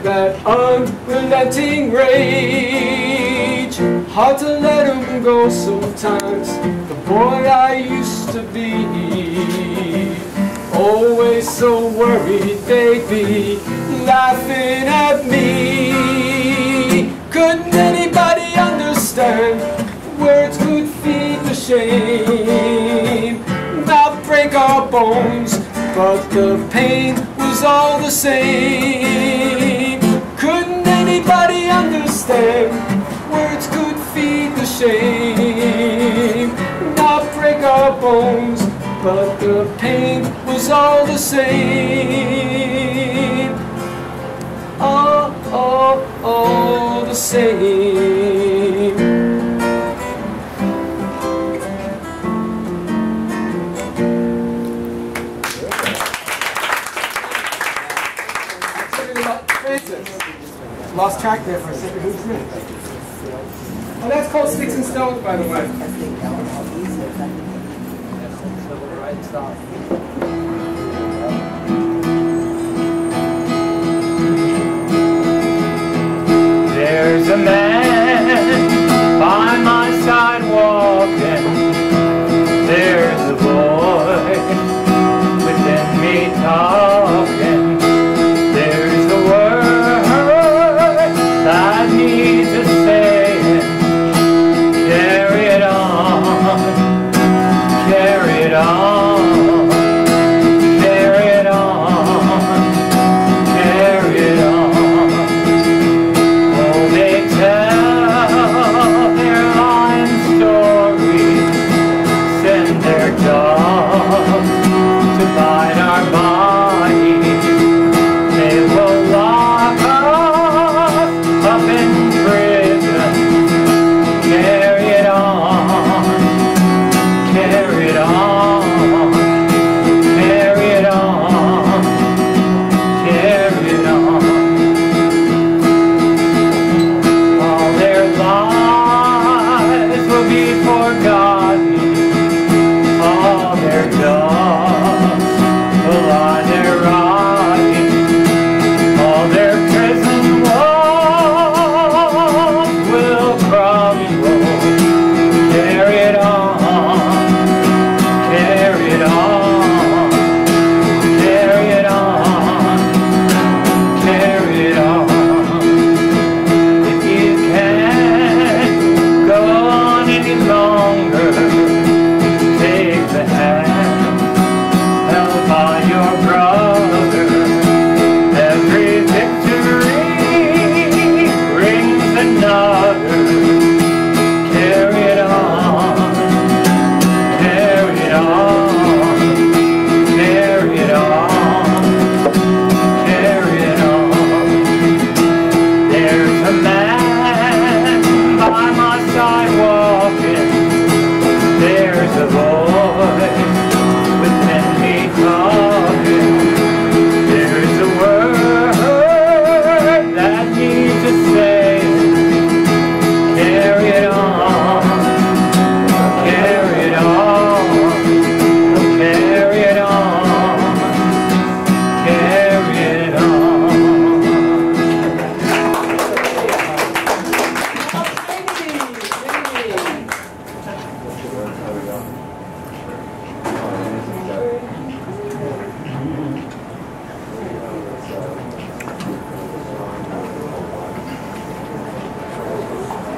that unrelenting rage. Hard to let him go sometimes, the boy I used to be. Always so worried they'd be laughing at me. Couldn't anybody understand? Words could feed the shame, not break our bones, but the pain was all the same. Couldn't anybody understand? Words could feed the shame, not break our bones, but the pain was all the same. All the same. Francis. Lost track there for a second. Who's next? Oh, that's called Sticks and Stones, by the way. There's a man by my side walking. There's a voice within me talking. There's a word that needs a saying. Carry it on, carry it on.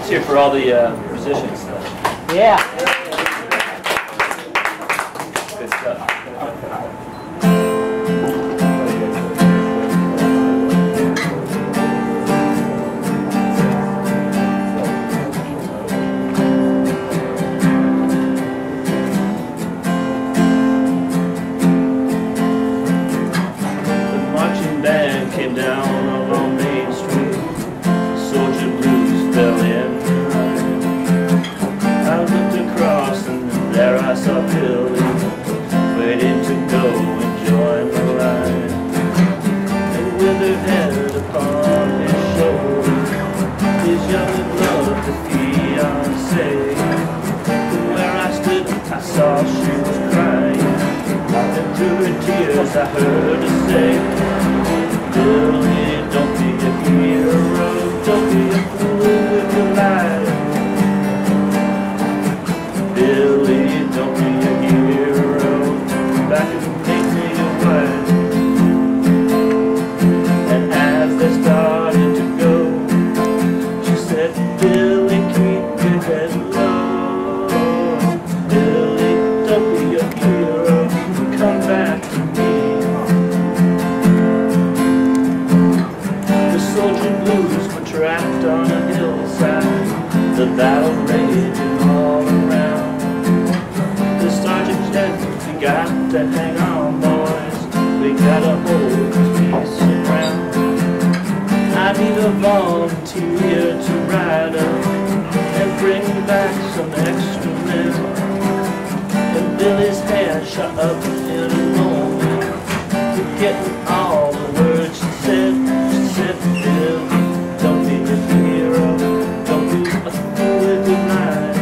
Cheer for all the musicians. Yeah. Good stuff. came down along Main Street. Soldier blues fell in line. I looked across and there I saw Billy, waiting to go and join the line. And with her head upon his shoulder, his young and loved fiancée. From where I stood, I saw she was crying, and through her tears I heard her say, Billy, don't be a hero, don't be a fool with your life. Billy, don't be a hero, come back and make me your wife. And as they started to go, she said, Billy, keep your head low. Billy, don't be a hero, come back to me. The soldier blues were trapped on a hillside, the battle raging all around. The sergeant said, we got to hang on, boys, we gotta hold this piece of ground. I need a volunteer to ride up and bring back some extra men. And Billy's hand shot up in a moment, forgetting all the words she said. She said, Billy, don't be a hero, don't be a fool with your mind.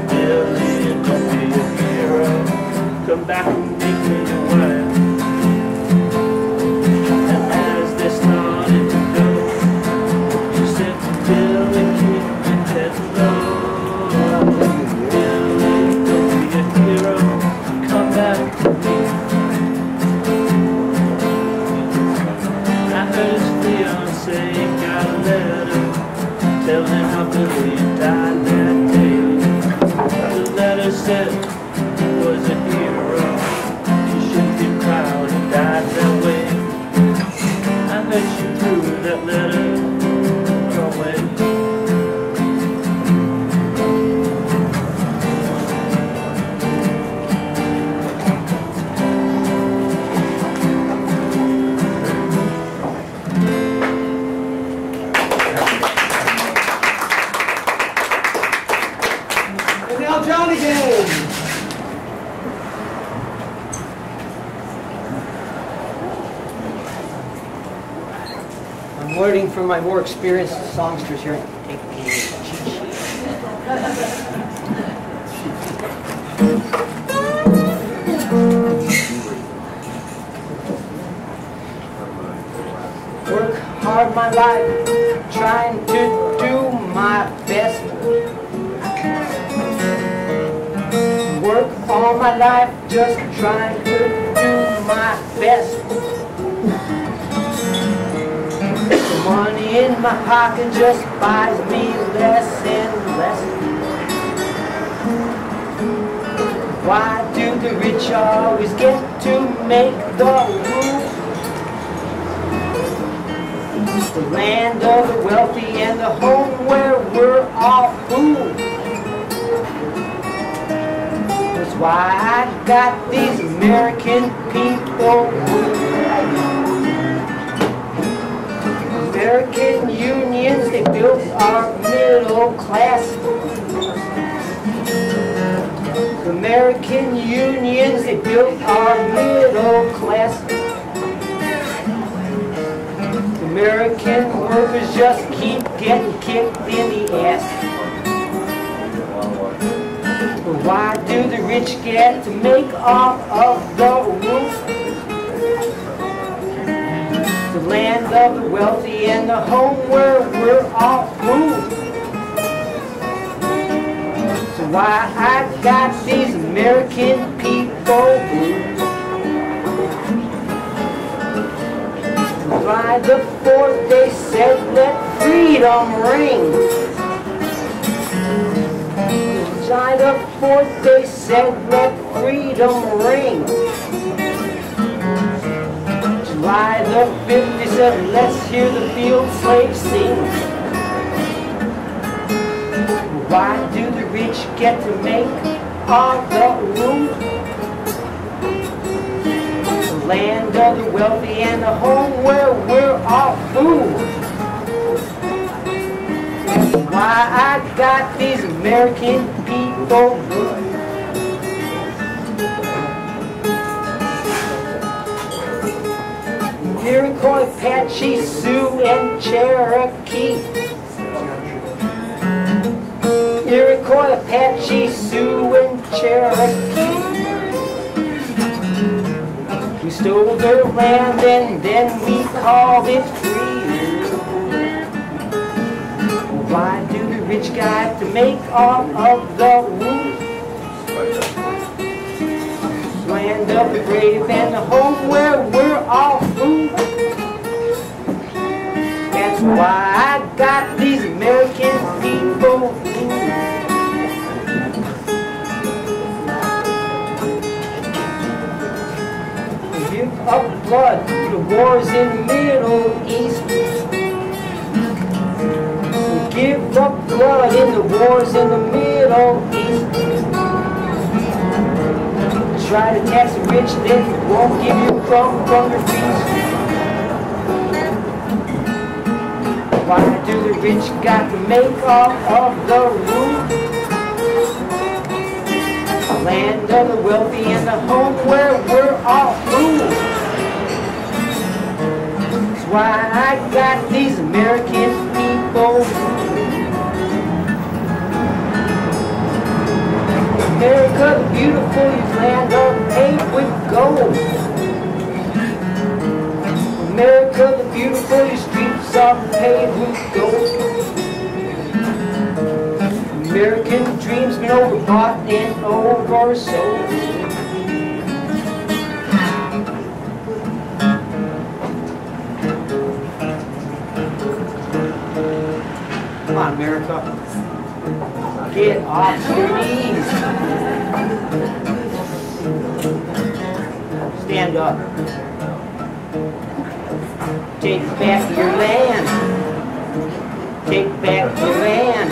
Billy, don't be a hero, come back and make me your wife. And as they started to go, she said, Billy, keep your head low. Billy, don't be a hero, come back to me. I heard his fiancée got a letter telling how Billy died that day. The letter said he was a hero, she shouldn't be proud he died that way. I heard she threw that letter away. And now John again. I'm learning from my more experienced songsters here. Take the cheat sheet. Work hard my life, trying to do my best. Work all my life, just trying to do my best. The money in my pocket just buys me less and less. Why do the rich always get to make the rules? The land of the wealthy and the home where we're all fools. That's why I got these American people rules. American unions, they built our middle class. American unions, they built our middle class. American workers just keep getting kicked in the ass. But why do the rich get to make off of the roof? The land of the wealthy and the home where we're all moved. So why I got these American people blues. July the 4th they said let freedom ring. July the 4th they said let freedom ring. July the 5th they said let's hear the field slaves sing. Why do the rich get to make all the rules? The land of the wealthy and the home where we're all fools. That's why I got these American people good. Iroquois, Apache, Sioux, and Cherokee. Iroquois, Apache, Sioux, and Cherokee. We stole their land and then we called it free. Why do the rich guys have to make all of the rules? Land of the brave and the home where we're all fools. That's why I got these American people. Give up blood to the wars in the Middle East. Give up blood in the wars in the Middle East. Try to tax the rich, then won't give you a crumb from your feast. Why do the rich got to make all of the rules? Land of the wealthy and the home where we're all fools. That's why I got these American people. America the beautiful, you land of paved with gold. America the beautiful, your streets are paved with gold. American dreams been overbought and oversold. Come on, America. Get off your knees. Stand up. Take back your land. Take back your land.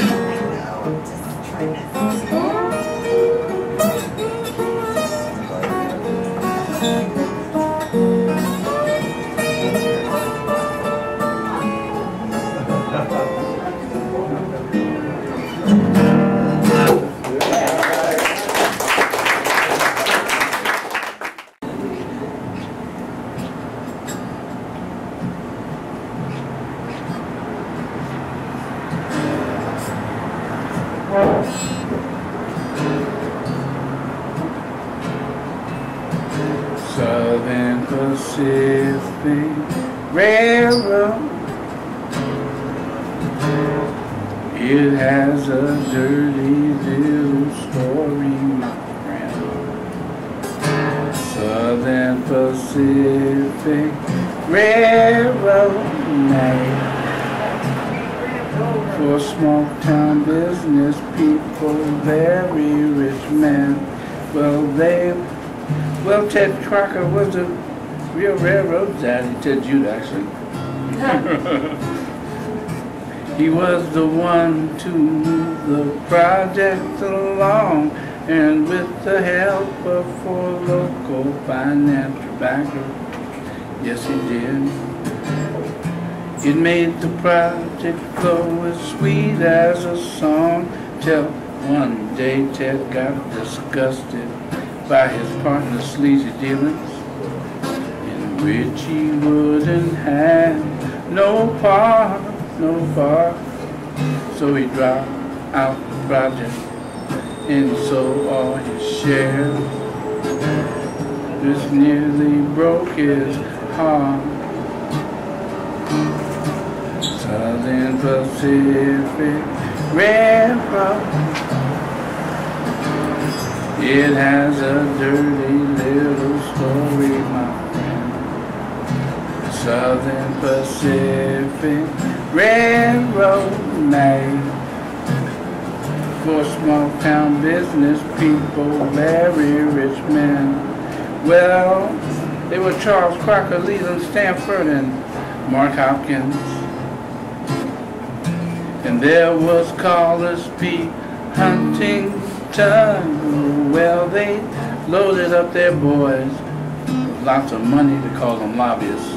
Southern Pacific Railroad, it has a dirty little story, my friend. Southern Pacific Railroad made for small town business people, very rich men. Well, Ted Crocker was a real railroad daddy, Ted Jude actually. He was the one to move the project along, and with the help of 4 local financial backers, yes he did. It made the project flow as sweet as a song, till one day Ted got disgusted by his partner's sleazy dealings, in which he wouldn't have no part. So he dropped out the project and sold all his shares. This nearly broke his heart. Southern Pacific Railroad, it has a dirty little story, my friend. Southern Pacific Railroad made for small town business people, very rich men. Well, they were Charles Crocker, Leland Stanford, and Mark Hopkins. And there was Carlos P. Huntington. Well, they loaded up their boys lots of money to call them lobbyists.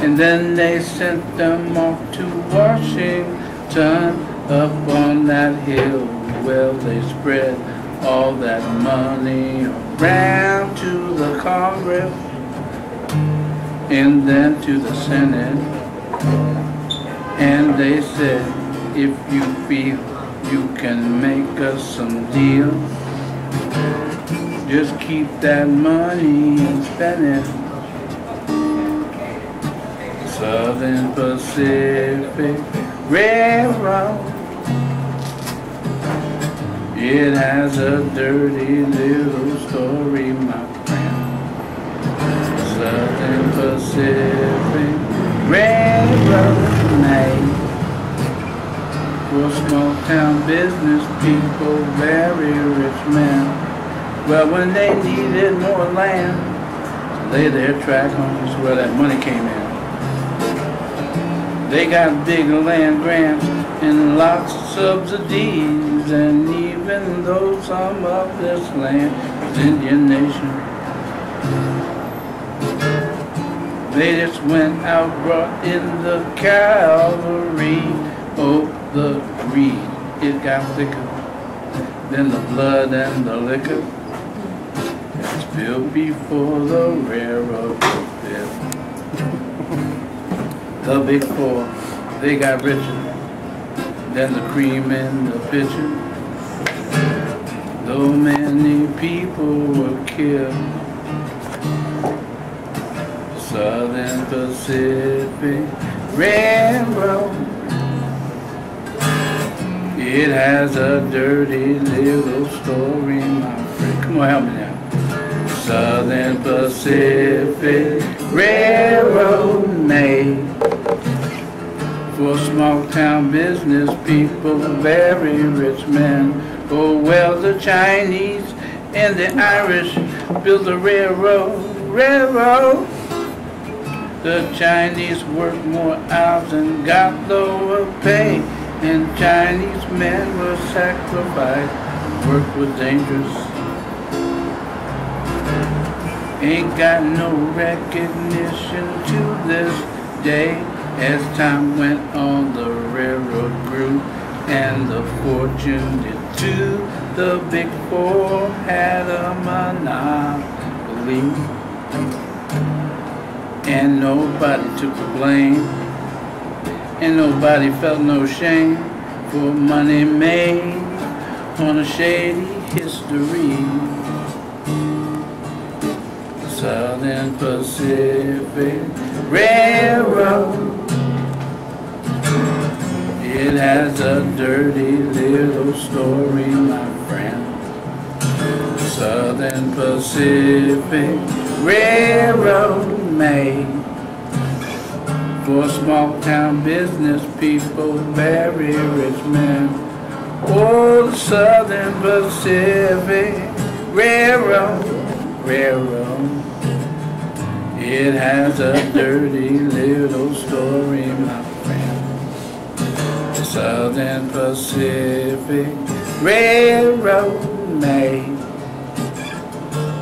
And then they sent them off to Washington, up on that hill. Well, they spread all that money around to the Congress and then to the Senate. And they said, if you feel you can make us some deal, just keep that money and spend it. Southern Pacific Railroad, it has a dirty little story, my friend. Southern Pacific Railroad made for small town business people, very rich men. Well, when they needed more land to lay their track on, is where that money came in. They got big land grants and lots of subsidies, and even though some of this land is Indian nation, they just went out, brought in the cavalry. Oh, the greed, it got thicker than the blood and the liquor that spilled before the railroad was built. The big four, they got richer than the cream in the pitcher. Though many people were killed, Southern Pacific Railroad, it has a dirty little story, my friend. Come on, help me now. Southern Pacific Railroad made for small town business people, very rich men. Oh, well, the Chinese and the Irish built the railroad. The Chinese worked more hours and got lower pay, and Chinese men were sacrificed. Work was dangerous. Ain't got no recognition to this day. As time went on, the railroad grew, and the fortune did too. The big four had a monopoly, and nobody took the blame, and nobody felt no shame for money made on a shady history. Southern Pacific Railroad, it has a dirty little story, my friend. Southern Pacific Railroad made for small town business people, very rich men. Oh, the Southern Pacific Railroad, it has a dirty little story, my friend. Southern Pacific Railroad made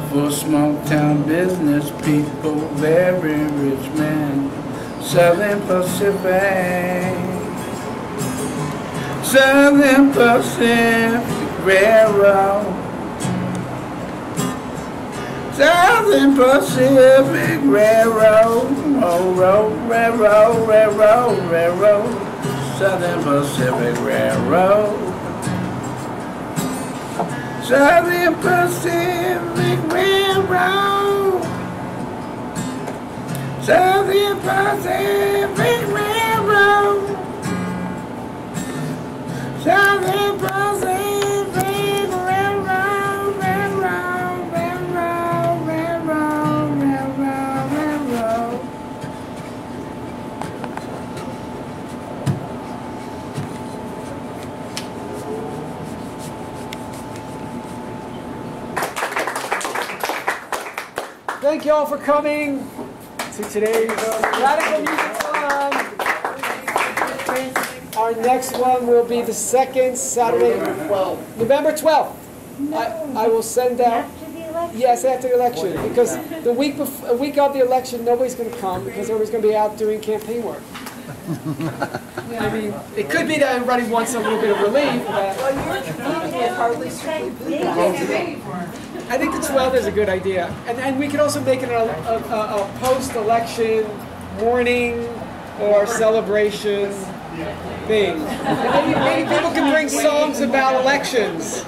for small town business people, very rich men. Southern Pacific Railroad, Southern Pacific Railroad, railroad, Southern Pacific Railroad, Southern Pacific Railroad, Southern Pacific Railroad, Southern Pacific Railroad, railroad. Thank you all for coming to today's Radical Music Salon. Our next one will be the second Saturday, November 12th. I will send out. After the election? Yes, after the election, because the week a week of the election, nobody's going to come because everybody's going to be out doing campaign work. I mean, it could be that everybody wants a little bit of relief, but Well, you're competing with hardly strictly blue guys. I think the 12th is a good idea. And we could also make it a post-election morning or celebration thing. And maybe people can bring songs about elections.